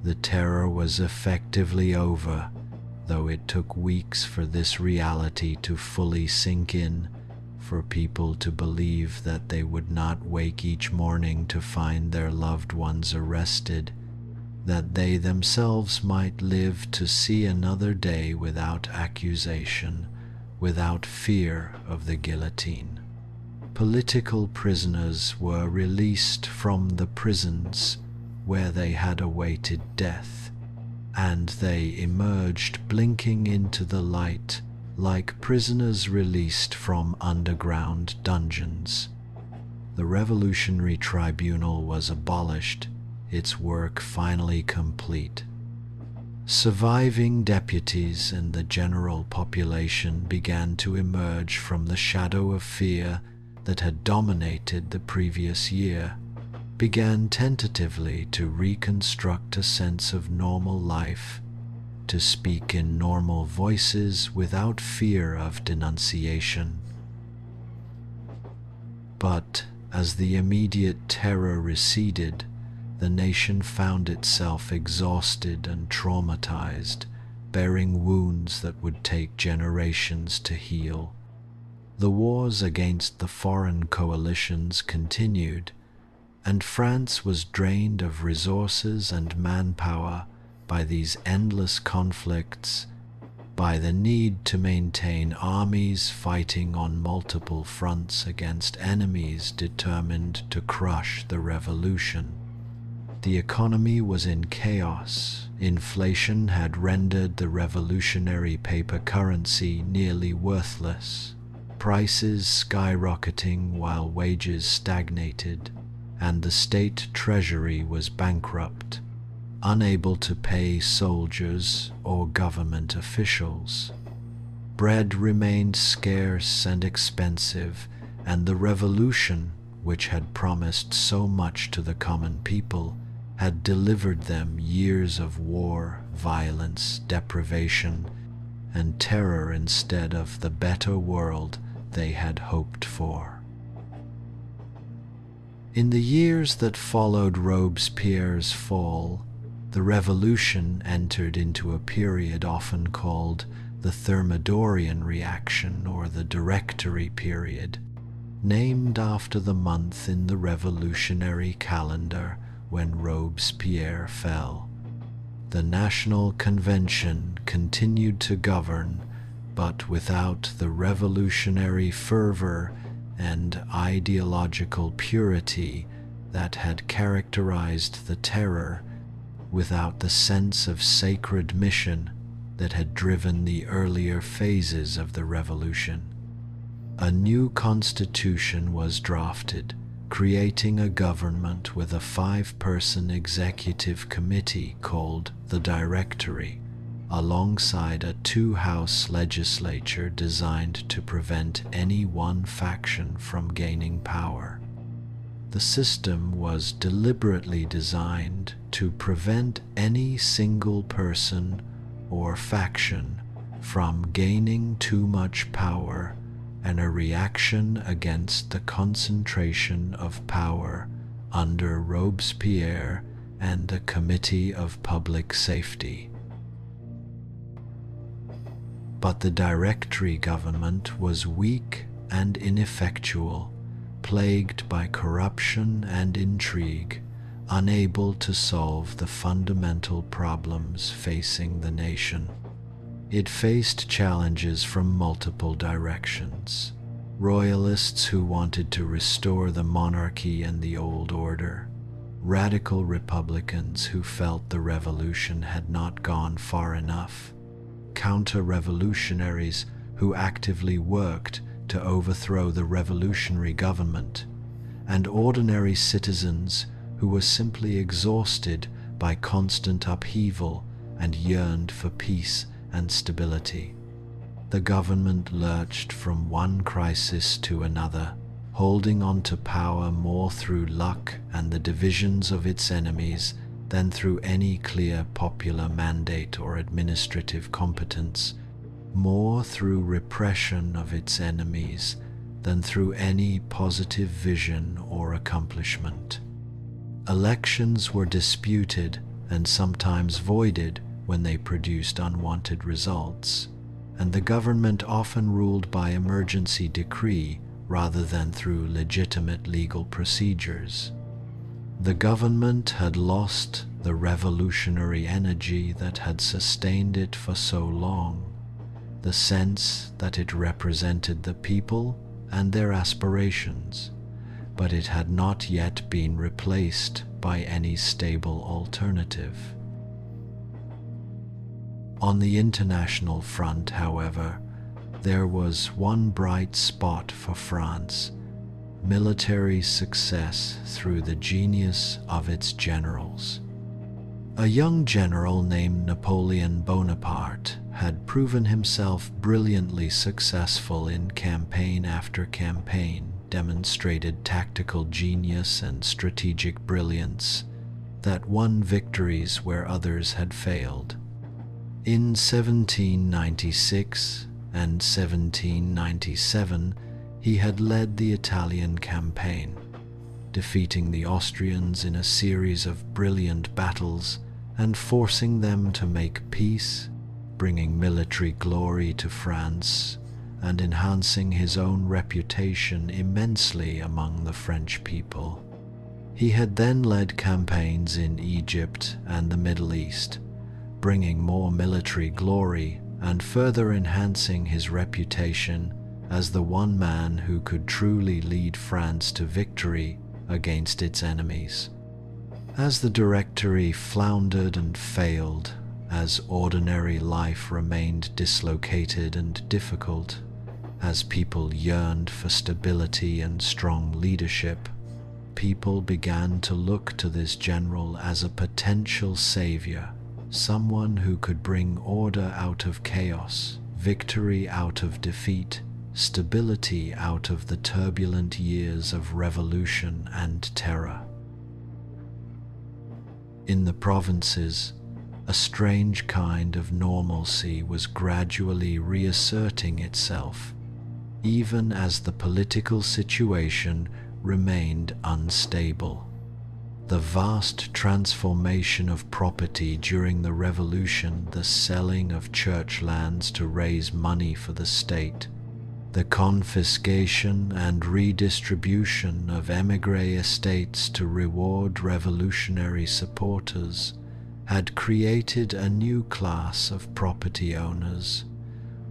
The terror was effectively over, though it took weeks for this reality to fully sink in, for people to believe that they would not wake each morning to find their loved ones arrested, that they themselves might live to see another day without accusation, without fear of the guillotine. Political prisoners were released from the prisons where they had awaited death, and they emerged blinking into the light like prisoners released from underground dungeons. The Revolutionary Tribunal was abolished, its work finally complete. Surviving deputies and the general population began to emerge from the shadow of fear that had dominated the previous year, began tentatively to reconstruct a sense of normal life, to speak in normal voices without fear of denunciation. But as the immediate terror receded, the nation found itself exhausted and traumatized, bearing wounds that would take generations to heal. The wars against the foreign coalitions continued, and France was drained of resources and manpower by these endless conflicts, by the need to maintain armies fighting on multiple fronts against enemies determined to crush the revolution. The economy was in chaos. Inflation had rendered the revolutionary paper currency nearly worthless, prices skyrocketing while wages stagnated, and the state treasury was bankrupt, unable to pay soldiers or government officials. Bread remained scarce and expensive, and the revolution, which had promised so much to the common people, had delivered them years of war, violence, deprivation, and terror instead of the better world they had hoped for. In the years that followed Robespierre's fall, the revolution entered into a period often called the Thermidorian reaction or the Directory period, named after the month in the revolutionary calendar when Robespierre fell. The National Convention continued to govern, but without the revolutionary fervor and ideological purity that had characterized the terror, without the sense of sacred mission that had driven the earlier phases of the revolution. A new constitution was drafted, creating a government with a 5-person executive committee called the Directory, alongside a 2-house legislature designed to prevent any one faction from gaining power. The system was deliberately designed to prevent any single person or faction from gaining too much power, and a reaction against the concentration of power under Robespierre and the Committee of Public Safety. But the Directory government was weak and ineffectual, plagued by corruption and intrigue, unable to solve the fundamental problems facing the nation. It faced challenges from multiple directions: royalists who wanted to restore the monarchy and the old order, radical republicans who felt the revolution had not gone far enough, counter-revolutionaries who actively worked to overthrow the revolutionary government, and ordinary citizens who were simply exhausted by constant upheaval and yearned for peace and stability. The government lurched from one crisis to another, holding on to power more through luck and the divisions of its enemies than through any clear popular mandate or administrative competence, more through repression of its enemies than through any positive vision or accomplishment. Elections were disputed and sometimes voided when they produced unwanted results, and the government often ruled by emergency decree rather than through legitimate legal procedures. The government had lost the revolutionary energy that had sustained it for so long, the sense that it represented the people and their aspirations, but it had not yet been replaced by any stable alternative. On the international front, however, there was one bright spot for France: military success through the genius of its generals. A young general named Napoleon Bonaparte had proven himself brilliantly successful in campaign after campaign, demonstrated tactical genius and strategic brilliance that won victories where others had failed. In 1796 and 1797, he had led the Italian campaign, defeating the Austrians in a series of brilliant battles and forcing them to make peace, bringing military glory to France and enhancing his own reputation immensely among the French people. He had then led campaigns in Egypt and the Middle East, bringing more military glory and further enhancing his reputation as the one man who could truly lead France to victory against its enemies. As the Directory floundered and failed, as ordinary life remained dislocated and difficult, as people yearned for stability and strong leadership, people began to look to this general as a potential savior, someone who could bring order out of chaos, victory out of defeat, stability out of the turbulent years of revolution and terror. In the provinces, a strange kind of normalcy was gradually reasserting itself, even as the political situation remained unstable. The vast transformation of property during the revolution, the selling of church lands to raise money for the state, the confiscation and redistribution of émigré estates to reward revolutionary supporters, had created a new class of property owners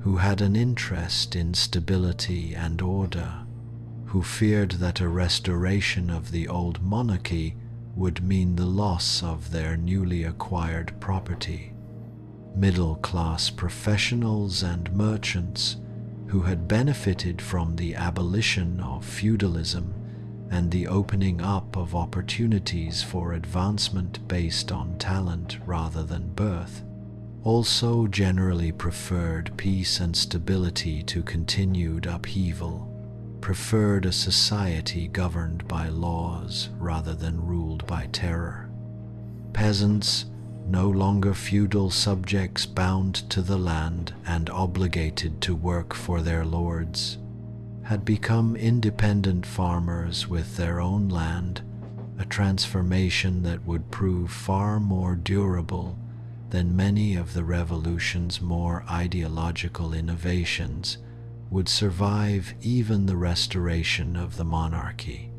who had an interest in stability and order, who feared that a restoration of the old monarchy would mean the loss of their newly acquired property. Middle-class professionals and merchants who had benefited from the abolition of feudalism and the opening up of opportunities for advancement based on talent rather than birth, also generally preferred peace and stability to continued upheaval, preferred a society governed by laws rather than ruled by terror. Peasants, no longer feudal subjects bound to the land and obligated to work for their lords, had become independent farmers with their own land, a transformation that would prove far more durable than many of the revolution's more ideological innovations would survive even the restoration of the monarchy.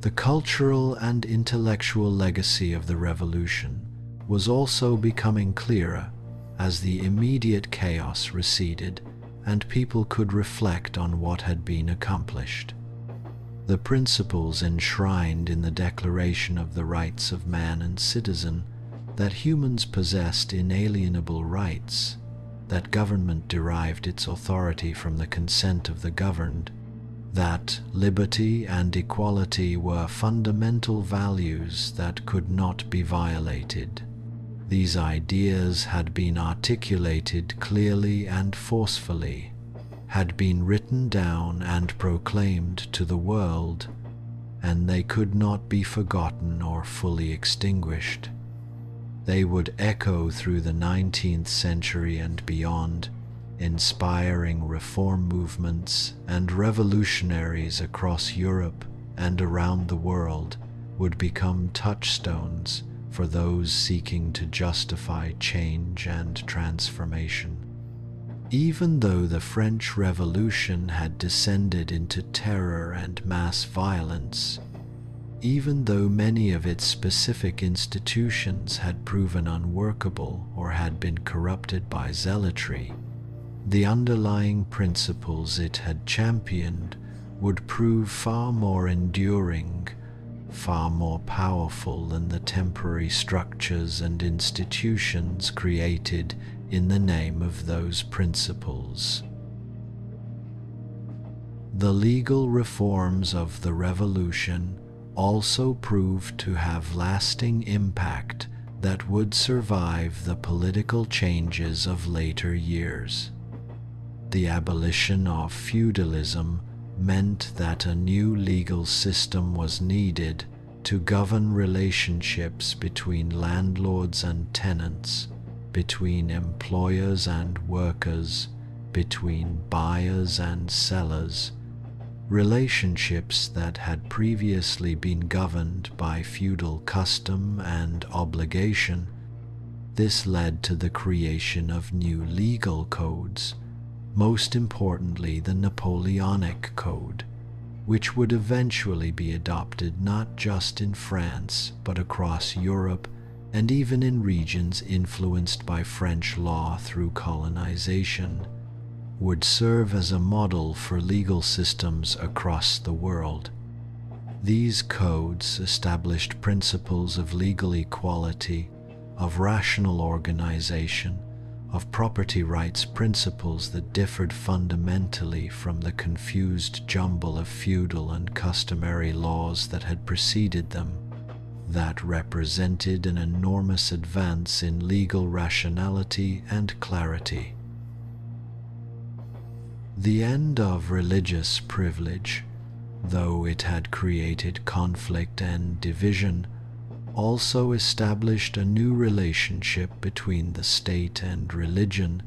The cultural and intellectual legacy of the revolution was also becoming clearer as the immediate chaos receded and people could reflect on what had been accomplished. The principles enshrined in the Declaration of the Rights of Man and Citizen, that humans possessed inalienable rights, that government derived its authority from the consent of the governed, that liberty and equality were fundamental values that could not be violated. These ideas had been articulated clearly and forcefully, had been written down and proclaimed to the world, and they could not be forgotten or fully extinguished. They would echo through the 19th century and beyond, inspiring reform movements, and revolutionaries across Europe and around the world would become touchstones for those seeking to justify change and transformation. Even though the French Revolution had descended into terror and mass violence, even though many of its specific institutions had proven unworkable or had been corrupted by zealotry, the underlying principles it had championed would prove far more enduring, far more powerful than the temporary structures and institutions created in the name of those principles. The legal reforms of the revolution also proved to have lasting impact that would survive the political changes of later years. The abolition of feudalism meant that a new legal system was needed to govern relationships between landlords and tenants, between employers and workers, between buyers and sellers, Relationships that had previously been governed by feudal custom and obligation. This led to the creation of new legal codes, most importantly the Napoleonic Code, which would eventually be adopted not just in France but across Europe and even in regions influenced by French law through colonization, would serve as a model for legal systems across the world. These codes established principles of legal equality, of rational organization, of property rights, principles that differed fundamentally from the confused jumble of feudal and customary laws that had preceded them, that represented an enormous advance in legal rationality and clarity. The end of religious privilege, though it had created conflict and division, also established a new relationship between the state and religion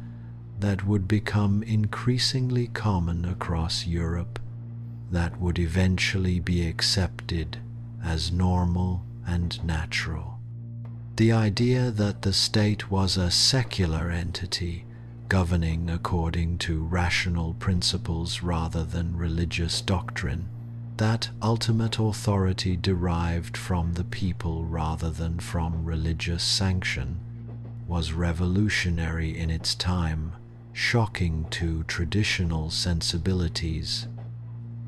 that would become increasingly common across Europe, that would eventually be accepted as normal and natural. The idea that the state was a secular entity, governing according to rational principles rather than religious doctrine, that ultimate authority derived from the people rather than from religious sanction, was revolutionary in its time, shocking to traditional sensibilities.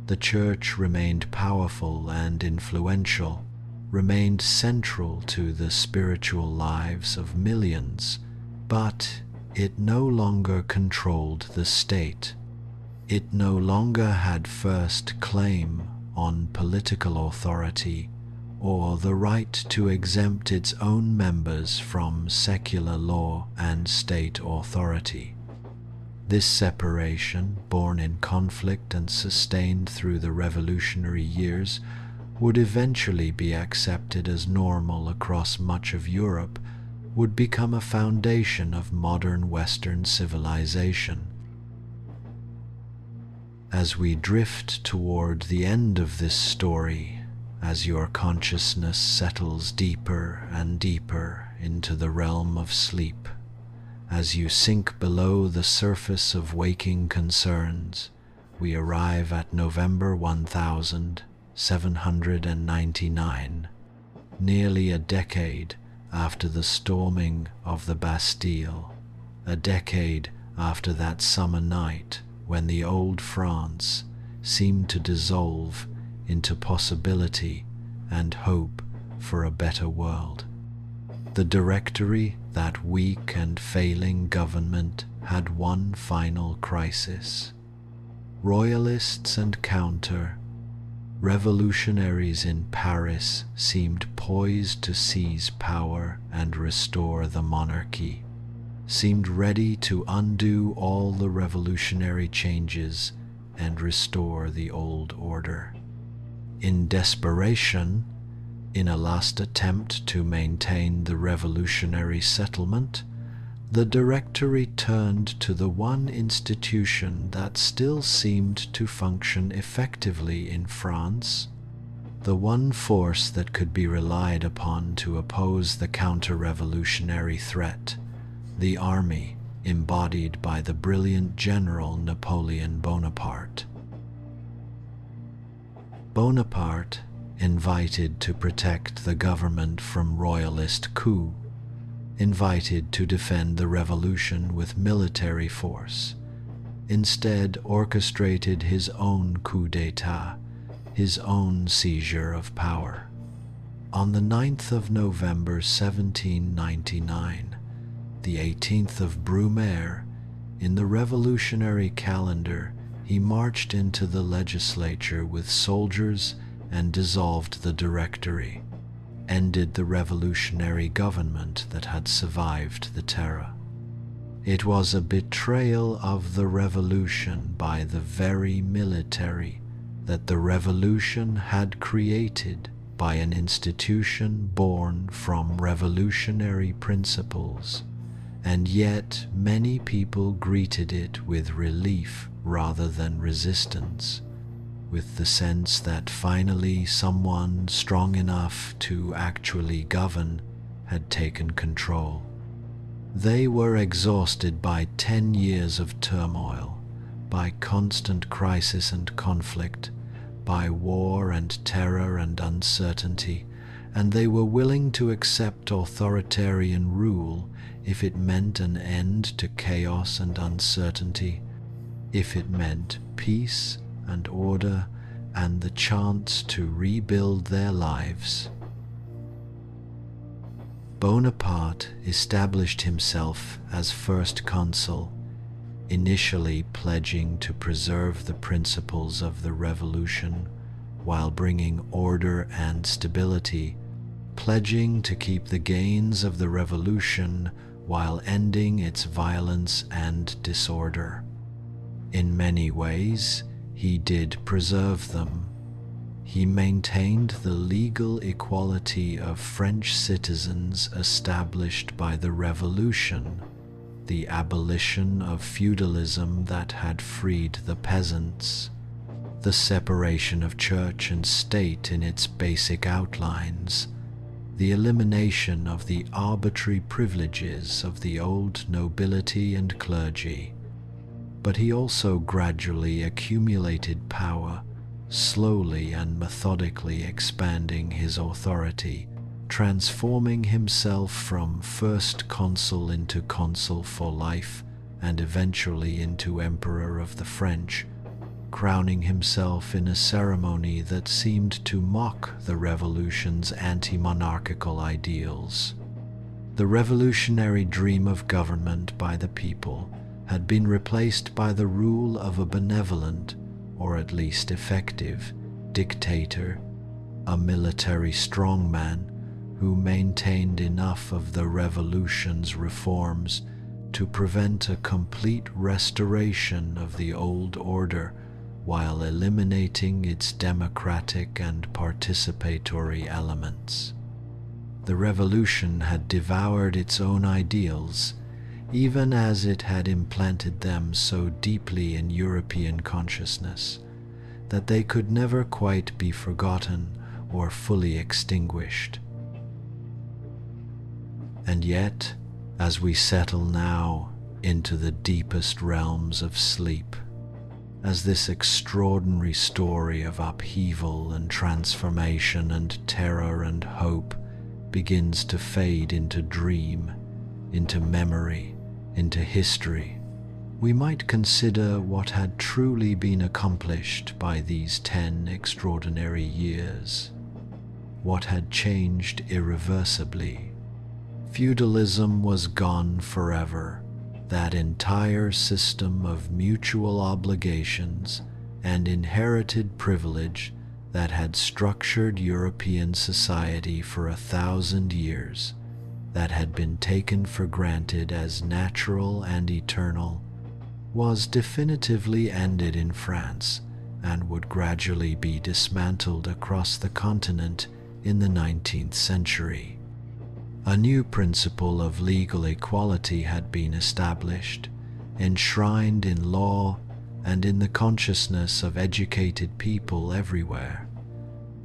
The Church remained powerful and influential, remained central to the spiritual lives of millions, but it no longer controlled the state. It no longer had first claim on political authority or the right to exempt its own members from secular law and state authority. This separation, born in conflict and sustained through the revolutionary years, would eventually be accepted as normal across much of Europe, would become a foundation of modern Western civilization. As we drift toward the end of this story, as your consciousness settles deeper and deeper into the realm of sleep, as you sink below the surface of waking concerns, we arrive at November 1799, nearly a decade after the storming of the Bastille, a decade after that summer night when the old France seemed to dissolve into possibility and hope for a better world. The Directory, that weak and failing government, had one final crisis. Royalists and counter-revolutionaries in Paris seemed poised to seize power and restore the monarchy, seemed ready to undo all the revolutionary changes and restore the old order. In desperation, in a last attempt to maintain the revolutionary settlement, the Directory turned to the one institution that still seemed to function effectively in France, the one force that could be relied upon to oppose the counter-revolutionary threat, the army embodied by the brilliant General Napoleon Bonaparte. Bonaparte, invited to protect the government from royalist coup, invited to defend the revolution with military force, instead orchestrated his own coup d'état, his own seizure of power. On the 9th of November 1799, the 18th of Brumaire, in the revolutionary calendar, he marched into the legislature with soldiers and dissolved the Directory, ended the revolutionary government that had survived the terror. It was a betrayal of the revolution by the very military that the revolution had created by an institution born from revolutionary principles, and yet many people greeted it with relief rather than resistance, with the sense that finally someone strong enough to actually govern had taken control. They were exhausted by 10 years of turmoil, by constant crisis and conflict, by war and terror and uncertainty, and they were willing to accept authoritarian rule if it meant an end to chaos and uncertainty, if it meant peace and order and the chance to rebuild their lives. Bonaparte established himself as first consul, initially pledging to preserve the principles of the revolution while bringing order and stability, pledging to keep the gains of the revolution while ending its violence and disorder. In many ways, he did preserve them. He maintained the legal equality of French citizens established by the Revolution, the abolition of feudalism that had freed the peasants, the separation of church and state in its basic outlines, the elimination of the arbitrary privileges of the old nobility and clergy. But he also gradually accumulated power, slowly and methodically expanding his authority, transforming himself from first consul into consul for life and eventually into emperor of the French, crowning himself in a ceremony that seemed to mock the revolution's anti-monarchical ideals. The revolutionary dream of government by the people had been replaced by the rule of a benevolent, or at least effective, dictator, a military strongman who maintained enough of the revolution's reforms to prevent a complete restoration of the old order while eliminating its democratic and participatory elements. The revolution had devoured its own ideals, even as it had implanted them so deeply in European consciousness that they could never quite be forgotten or fully extinguished. And yet, as we settle now into the deepest realms of sleep, as this extraordinary story of upheaval and transformation and terror and hope begins to fade into dream, into memory, into history, we might consider what had truly been accomplished by these 10 extraordinary years, what had changed irreversibly. Feudalism was gone forever, that entire system of mutual obligations and inherited privilege that had structured European society for 1,000 years, that had been taken for granted as natural and eternal, was definitively ended in France and would gradually be dismantled across the continent in the 19th century. A new principle of legal equality had been established, enshrined in law and in the consciousness of educated people everywhere.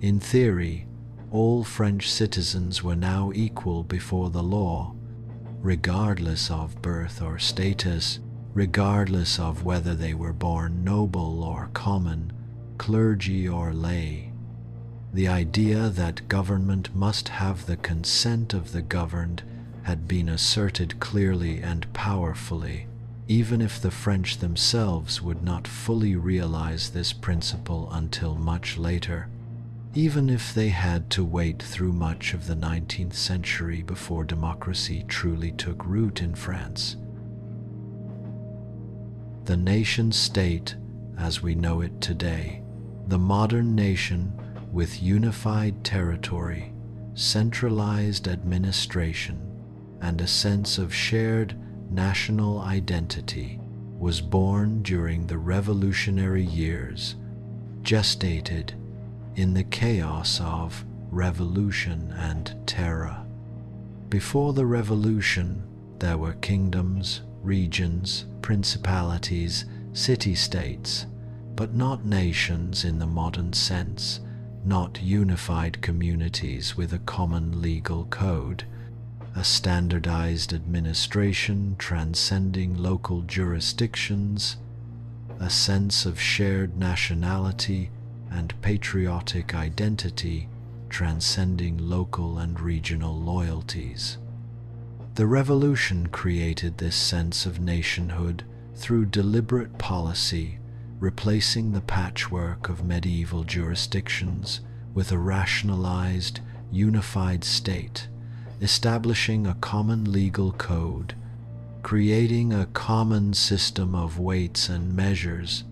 In theory, all French citizens were now equal before the law, regardless of birth or status, regardless of whether they were born noble or common, clergy or lay. The idea that government must have the consent of the governed had been asserted clearly and powerfully, even if the French themselves would not fully realize this principle until much later, even if they had to wait through much of the 19th century before democracy truly took root in France. The nation-state, as we know it today, the modern nation with unified territory, centralized administration, and a sense of shared national identity, was born during the revolutionary years, gestated in the chaos of revolution and terror. Before the revolution, there were kingdoms, regions, principalities, city-states, but not nations in the modern sense, not unified communities with a common legal code, a standardized administration transcending local jurisdictions, a sense of shared nationality and patriotic identity transcending local and regional loyalties. The revolution created this sense of nationhood through deliberate policy, replacing the patchwork of medieval jurisdictions with a rationalized, unified state, establishing a common legal code, creating a common system of weights and measures,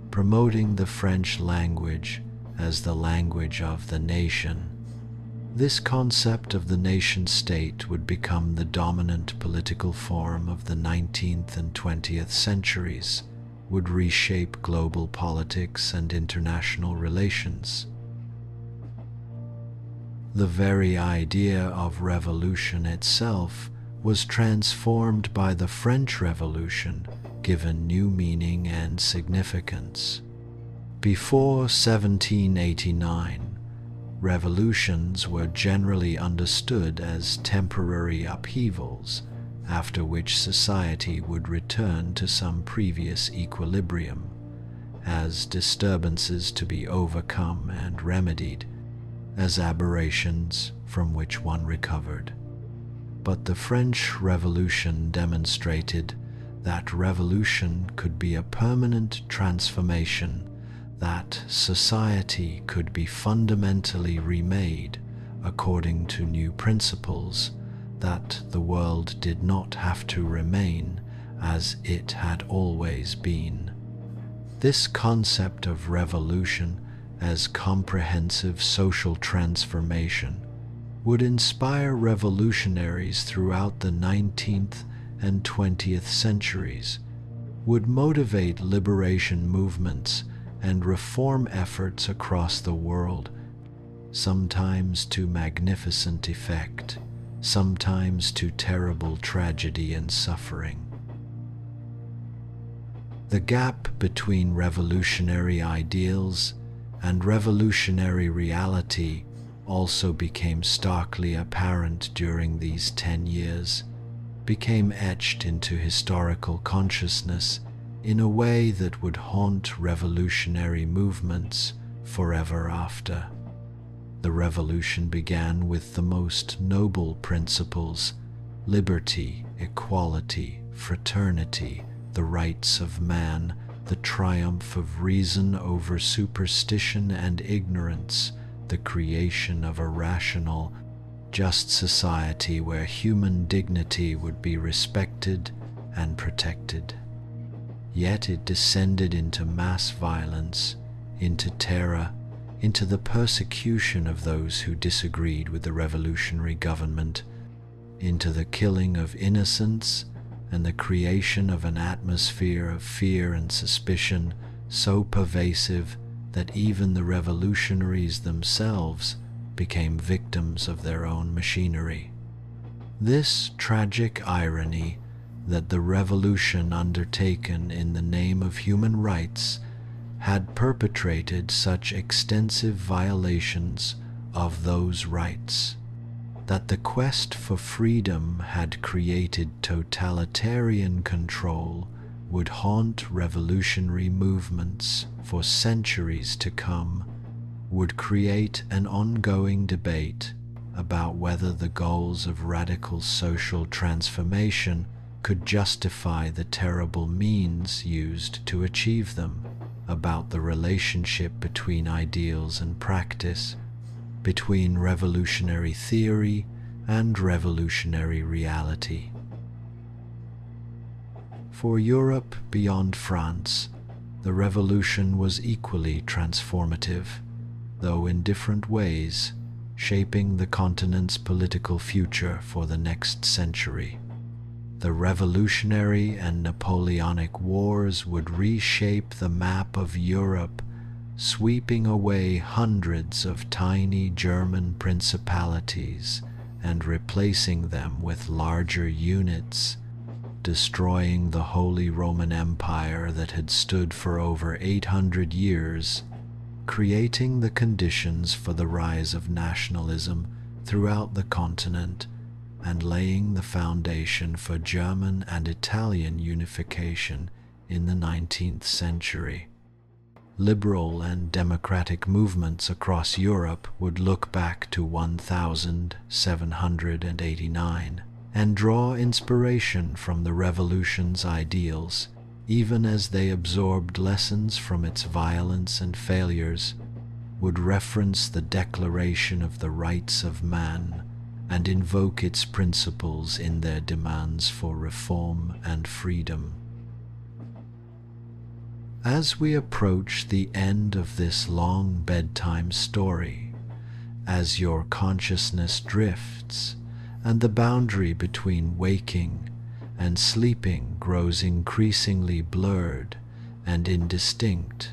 promoting the French language as the language of the nation. This concept of the nation-state would become the dominant political form of the 19th and 20th centuries, would reshape global politics and international relations. The very idea of revolution itself was transformed by the French Revolution, given new meaning and significance. Before 1789, revolutions were generally understood as temporary upheavals, after which society would return to some previous equilibrium, as disturbances to be overcome and remedied, as aberrations from which one recovered. But the French Revolution demonstrated that revolution could be a permanent transformation, that society could be fundamentally remade according to new principles, that the world did not have to remain as it had always been. This concept of revolution as comprehensive social transformation would inspire revolutionaries throughout the 19th and 20th centuries, would motivate liberation movements and reform efforts across the world, sometimes to magnificent effect, sometimes to terrible tragedy and suffering. The gap between revolutionary ideals and revolutionary reality also became starkly apparent during these 10 years, became etched into historical consciousness in a way that would haunt revolutionary movements forever after. The revolution began with the most noble principles: liberty, equality, fraternity, the rights of man, the triumph of reason over superstition and ignorance, the creation of a rational, just society where human dignity would be respected and protected. Yet it descended into mass violence, into terror, into the persecution of those who disagreed with the revolutionary government, into the killing of innocents and the creation of an atmosphere of fear and suspicion so pervasive that even the revolutionaries themselves became victims of their own machinery. This tragic irony that the revolution undertaken in the name of human rights had perpetrated such extensive violations of those rights, that the quest for freedom had created totalitarian control, would haunt revolutionary movements for centuries to come, would create an ongoing debate about whether the goals of radical social transformation could justify the terrible means used to achieve them, about the relationship between ideals and practice, between revolutionary theory and revolutionary reality. For Europe beyond France, the revolution was equally transformative, though in different ways, shaping the continent's political future for the next century. The Revolutionary and Napoleonic Wars would reshape the map of Europe, sweeping away hundreds of tiny German principalities and replacing them with larger units, destroying the Holy Roman Empire that had stood for over 800 years, creating the conditions for the rise of nationalism throughout the continent and laying the foundation for German and Italian unification in the 19th century. Liberal and democratic movements across Europe would look back to 1789 and draw inspiration from the Revolution's ideals, even as they absorbed lessons from its violence and failures, would reference the Declaration of the Rights of Man and invoke its principles in their demands for reform and freedom. As we approach the end of this long bedtime story, as your consciousness drifts and the boundary between waking and sleeping grows increasingly blurred and indistinct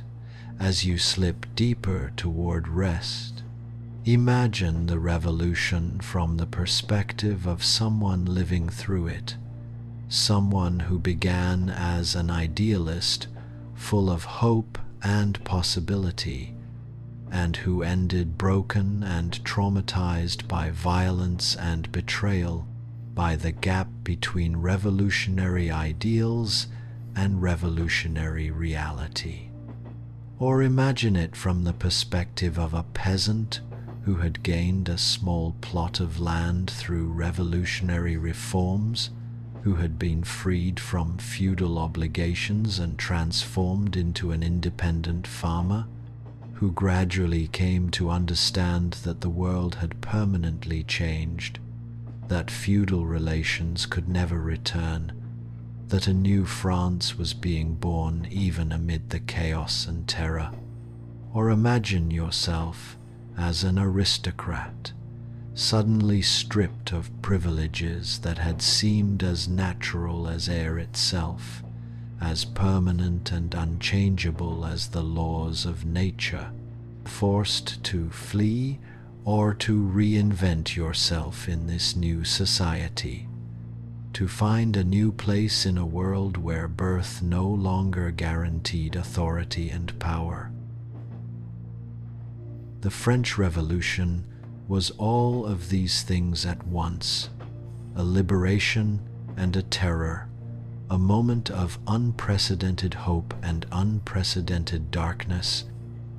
as you slip deeper toward rest, imagine the revolution from the perspective of someone living through it, someone who began as an idealist full of hope and possibility, and who ended broken and traumatized by violence and betrayal, by the gap between revolutionary ideals and revolutionary reality. Or imagine it from the perspective of a peasant who had gained a small plot of land through revolutionary reforms, who had been freed from feudal obligations and transformed into an independent farmer, who gradually came to understand that the world had permanently changed, that feudal relations could never return, that a new France was being born even amid the chaos and terror. Or imagine yourself as an aristocrat, suddenly stripped of privileges that had seemed as natural as air itself, as permanent and unchangeable as the laws of nature, forced to flee or to reinvent yourself in this new society, to find a new place in a world where birth no longer guaranteed authority and power. The French Revolution was all of these things at once, a liberation and a terror, a moment of unprecedented hope and unprecedented darkness,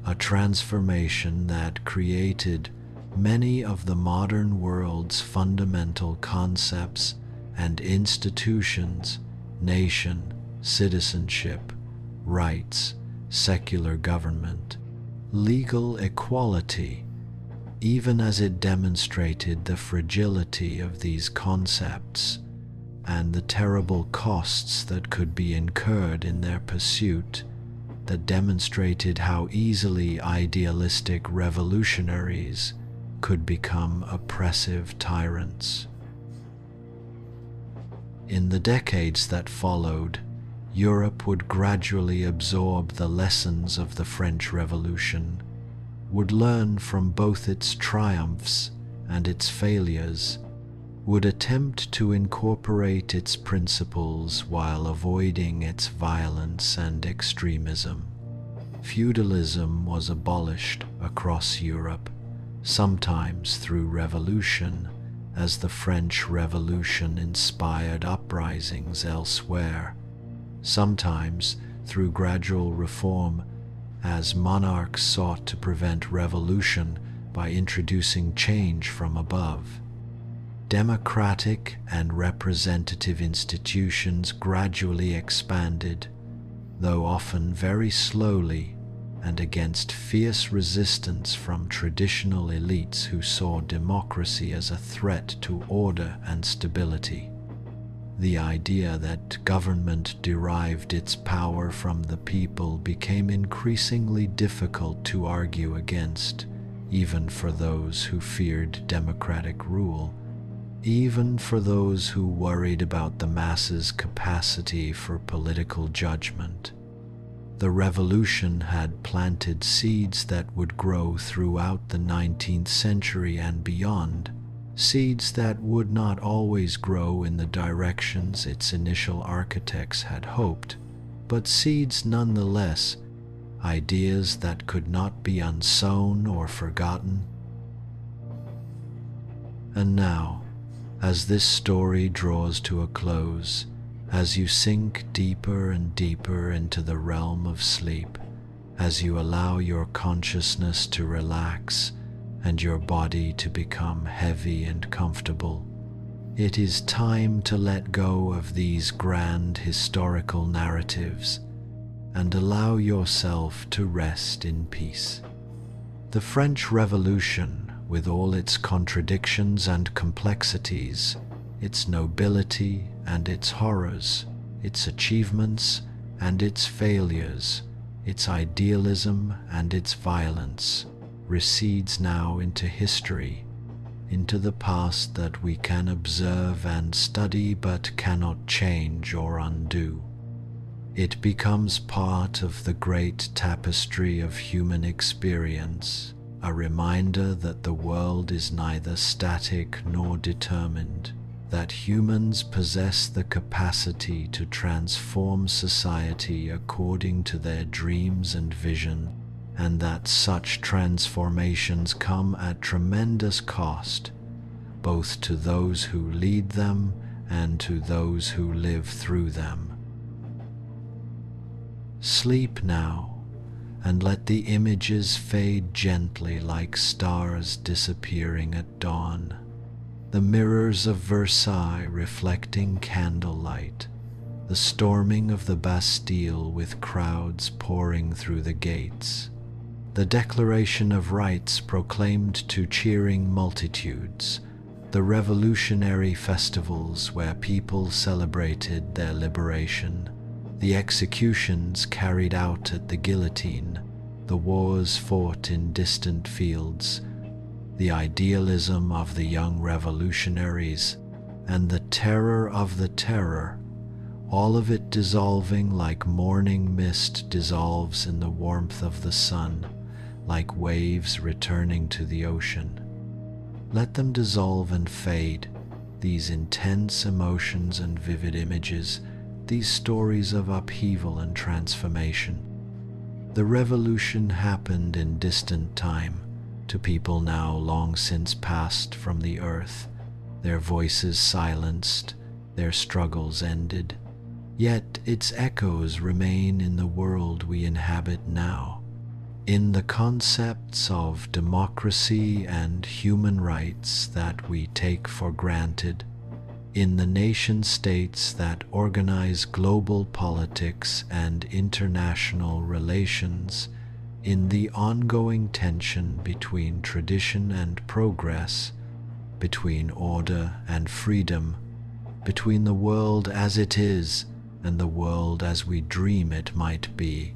a transformation that created many of the modern world's fundamental concepts and institutions: nation, citizenship, rights, secular government, legal equality, even as it demonstrated the fragility of these concepts and the terrible costs that could be incurred in their pursuit, that demonstrated how easily idealistic revolutionaries could become oppressive tyrants. In the decades that followed, Europe would gradually absorb the lessons of the French Revolution, would learn from both its triumphs and its failures, would attempt to incorporate its principles while avoiding its violence and extremism. Feudalism was abolished across Europe, sometimes through revolution, as the French Revolution inspired uprisings elsewhere, sometimes through gradual reform, as monarchs sought to prevent revolution by introducing change from above. Democratic and representative institutions gradually expanded, though often very slowly and against fierce resistance from traditional elites who saw democracy as a threat to order and stability. The idea that government derived its power from the people became increasingly difficult to argue against, even for those who feared democratic rule, even for those who worried about the masses' capacity for political judgment. The revolution had planted seeds that would grow throughout the 19th century and beyond, seeds that would not always grow in the directions its initial architects had hoped, but seeds nonetheless, ideas that could not be unsown or forgotten. And now, as this story draws to a close, as you sink deeper and deeper into the realm of sleep, as you allow your consciousness to relax and your body to become heavy and comfortable, it is time to let go of these grand historical narratives and allow yourself to rest in peace. The French Revolution, with all its contradictions and complexities, its nobility and its horrors, its achievements and its failures, its idealism and its violence, recedes now into history, into the past that we can observe and study but cannot change or undo. It becomes part of the great tapestry of human experience, a reminder that the world is neither static nor determined, that humans possess the capacity to transform society according to their dreams and vision, and that such transformations come at tremendous cost, both to those who lead them and to those who live through them. Sleep now, and let the images fade gently like stars disappearing at dawn, the mirrors of Versailles reflecting candlelight, the storming of the Bastille with crowds pouring through the gates, the declaration of rights proclaimed to cheering multitudes, the revolutionary festivals where people celebrated their liberation, the executions carried out at the guillotine, the wars fought in distant fields, the idealism of the young revolutionaries, and the terror of the terror, all of it dissolving like morning mist dissolves in the warmth of the sun, like waves returning to the ocean. Let them dissolve and fade, these intense emotions and vivid images, these stories of upheaval and transformation. The revolution happened in distant time, to people now long since passed from the earth, their voices silenced, their struggles ended. Yet its echoes remain in the world we inhabit now, in the concepts of democracy and human rights that we take for granted, in the nation-states that organize global politics and international relations, in the ongoing tension between tradition and progress, between order and freedom, between the world as it is and the world as we dream it might be,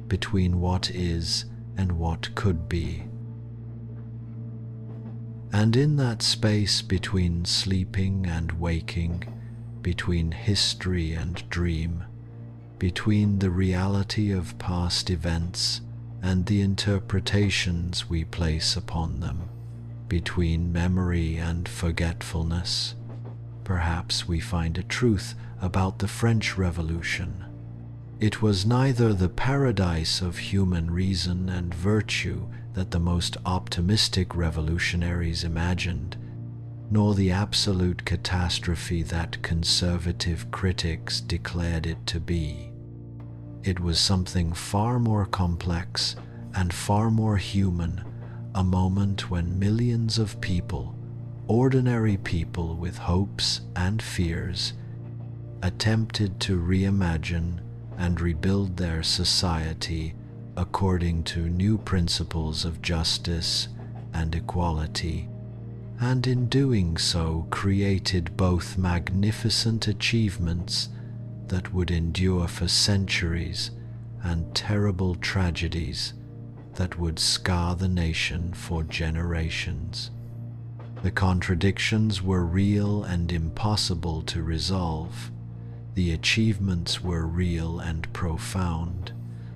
between what is and what could be. And in that space between sleeping and waking, between history and dream, between the reality of past events and the interpretations we place upon them, between memory and forgetfulness, perhaps we find a truth about the French Revolution. It was neither the paradise of human reason and virtue that the most optimistic revolutionaries imagined, nor the absolute catastrophe that conservative critics declared it to be. It was something far more complex and far more human, a moment when millions of people, ordinary people with hopes and fears, attempted to reimagine and rebuild their society according to new principles of justice and equality, and in doing so created both magnificent achievements that would endure for centuries and terrible tragedies that would scar the nation for generations. The contradictions were real and impossible to resolve. The achievements were real and profound.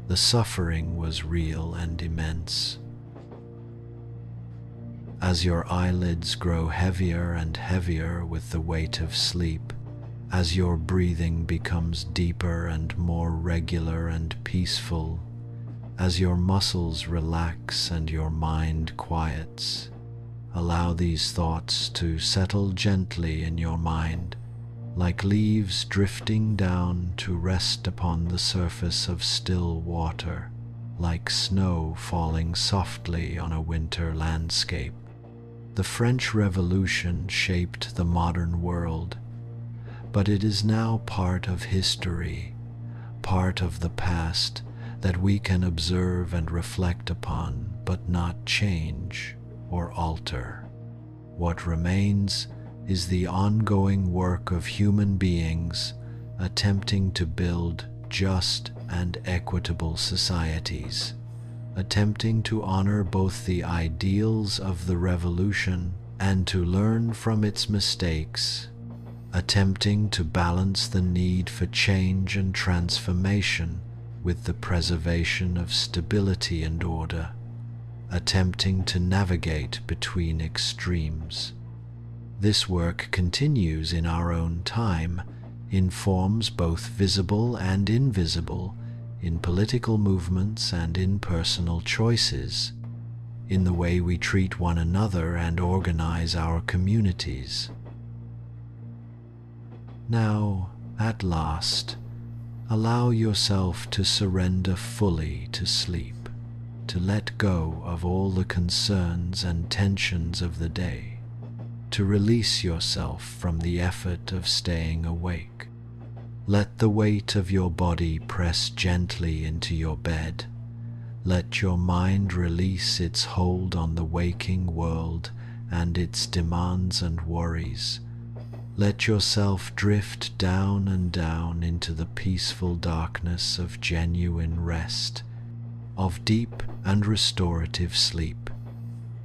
The suffering was real and immense. as your eyelids grow heavier and heavier with the weight of sleep, as your breathing becomes deeper and more regular and peaceful, as your muscles relax and your mind quiets. Allow these thoughts to settle gently in your mind, like leaves drifting down to rest upon the surface of still water, like snow falling softly on a winter landscape. The French Revolution shaped the modern world, but it is now part of history, part of the past that we can observe and reflect upon, but not change or alter. What remains is the ongoing work of human beings attempting to build just and equitable societies, attempting to honor both the ideals of the revolution and to learn from its mistakes, attempting to balance the need for change and transformation with the preservation of stability and order, attempting to navigate between extremes. This work continues in our own time, in forms both visible and invisible, in political movements and in personal choices, in the way we treat one another and organize our communities. Now, at last, allow yourself to surrender fully to sleep, to let go of all the concerns and tensions of the day, to release yourself from the effort of staying awake. Let the weight of your body press gently into your bed. Let your mind release its hold on the waking world and its demands and worries. Let yourself drift down and down into the peaceful darkness of genuine rest, of deep and restorative sleep.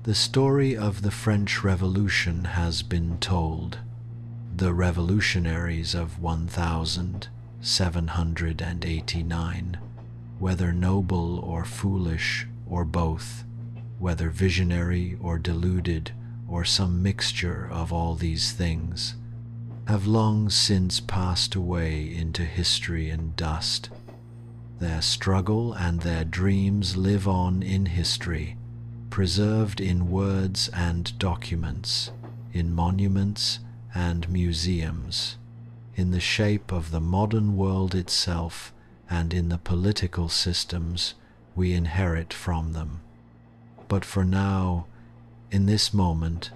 The story of the French Revolution has been told. The revolutionaries of 1789, whether noble or foolish or both, whether visionary or deluded or some mixture of all these things, have long since passed away into history and dust. Their struggle and their dreams live on in history, preserved in words and documents, in monuments and museums, in the shape of the modern world itself and in the political systems we inherit from them. But for now, in this moment,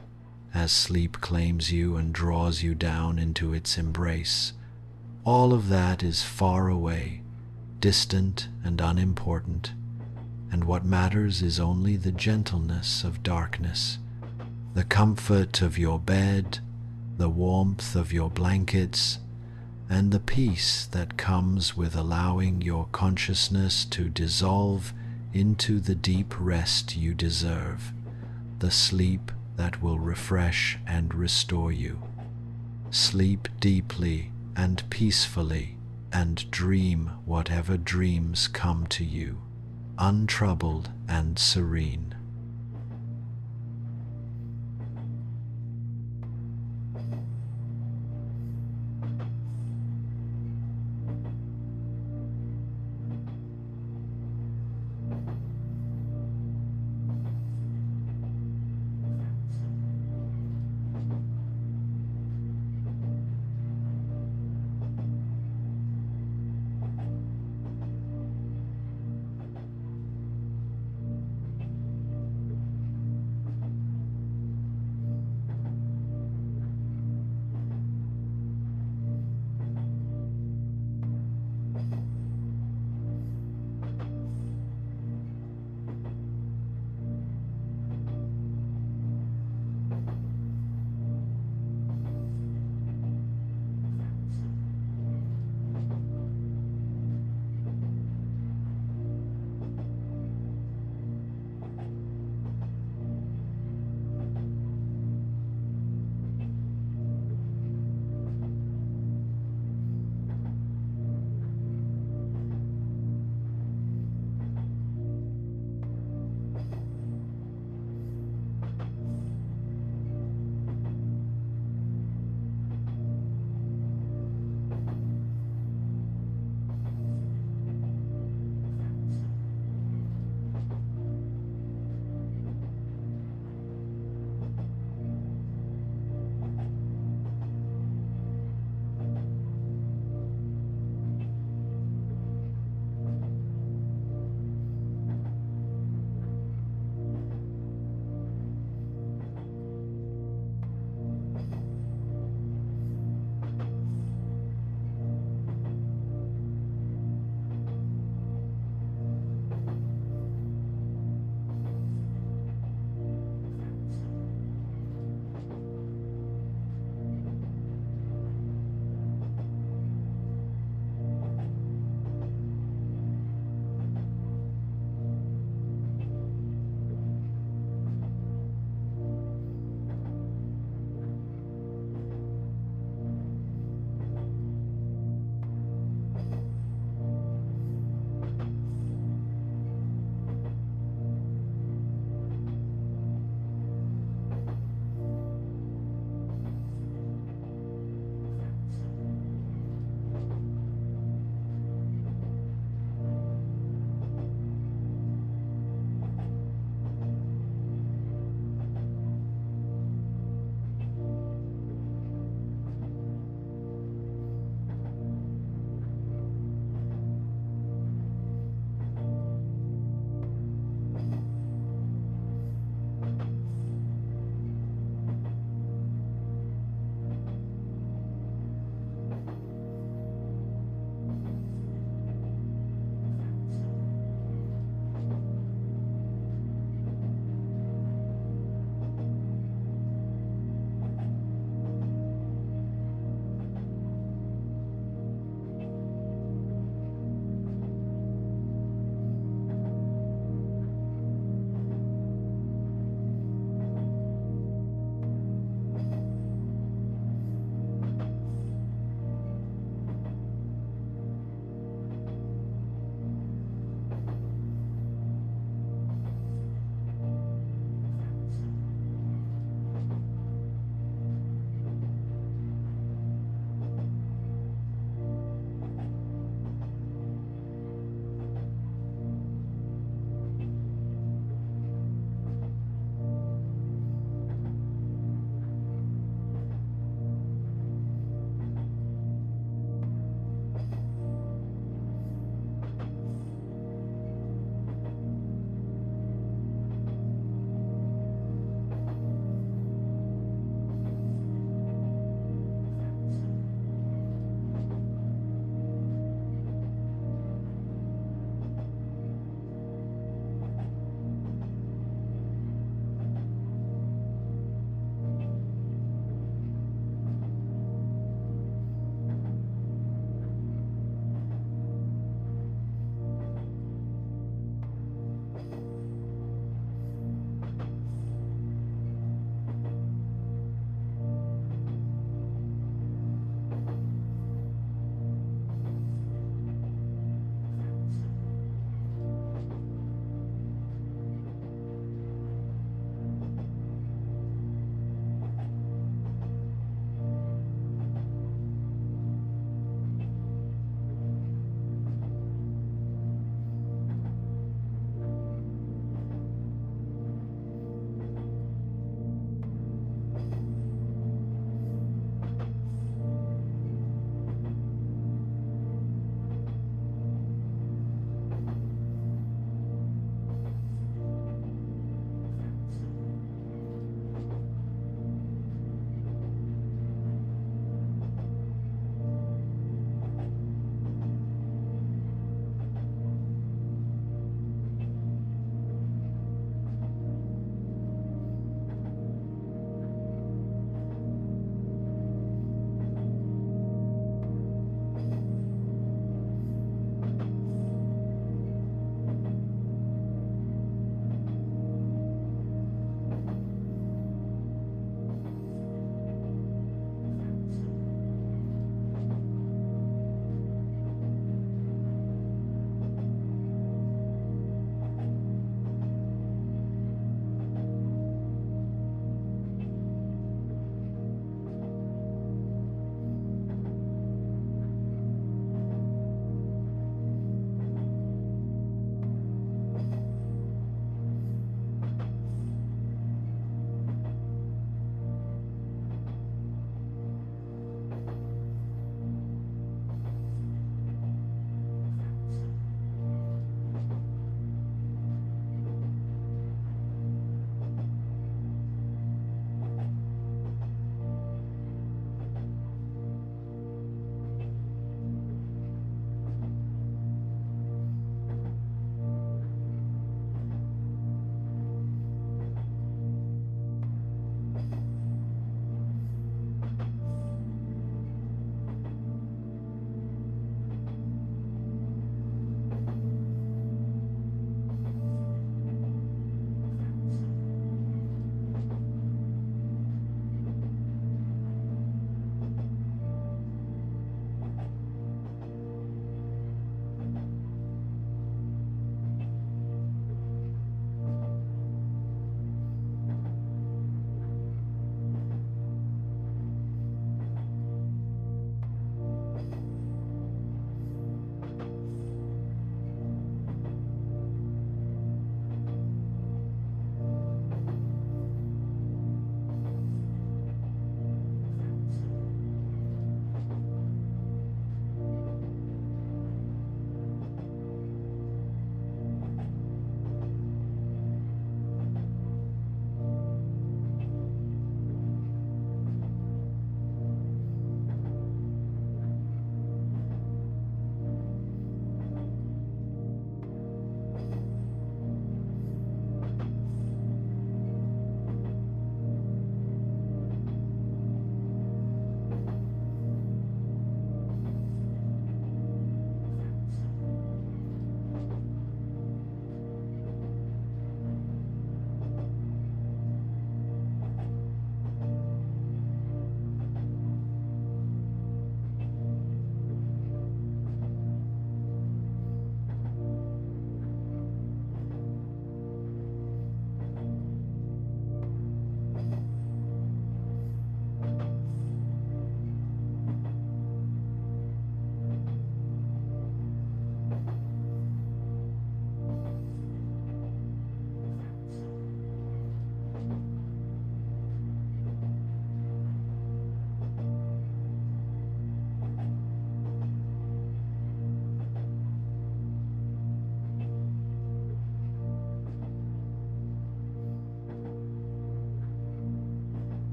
as sleep claims you and draws you down into its embrace, all of that is far away, distant and unimportant, and what matters is only the gentleness of darkness, the comfort of your bed, the warmth of your blankets, and the peace that comes with allowing your consciousness to dissolve into the deep rest you deserve, the sleep that will refresh and restore you. Sleep deeply and peacefully, and dream whatever dreams come to you, untroubled and serene.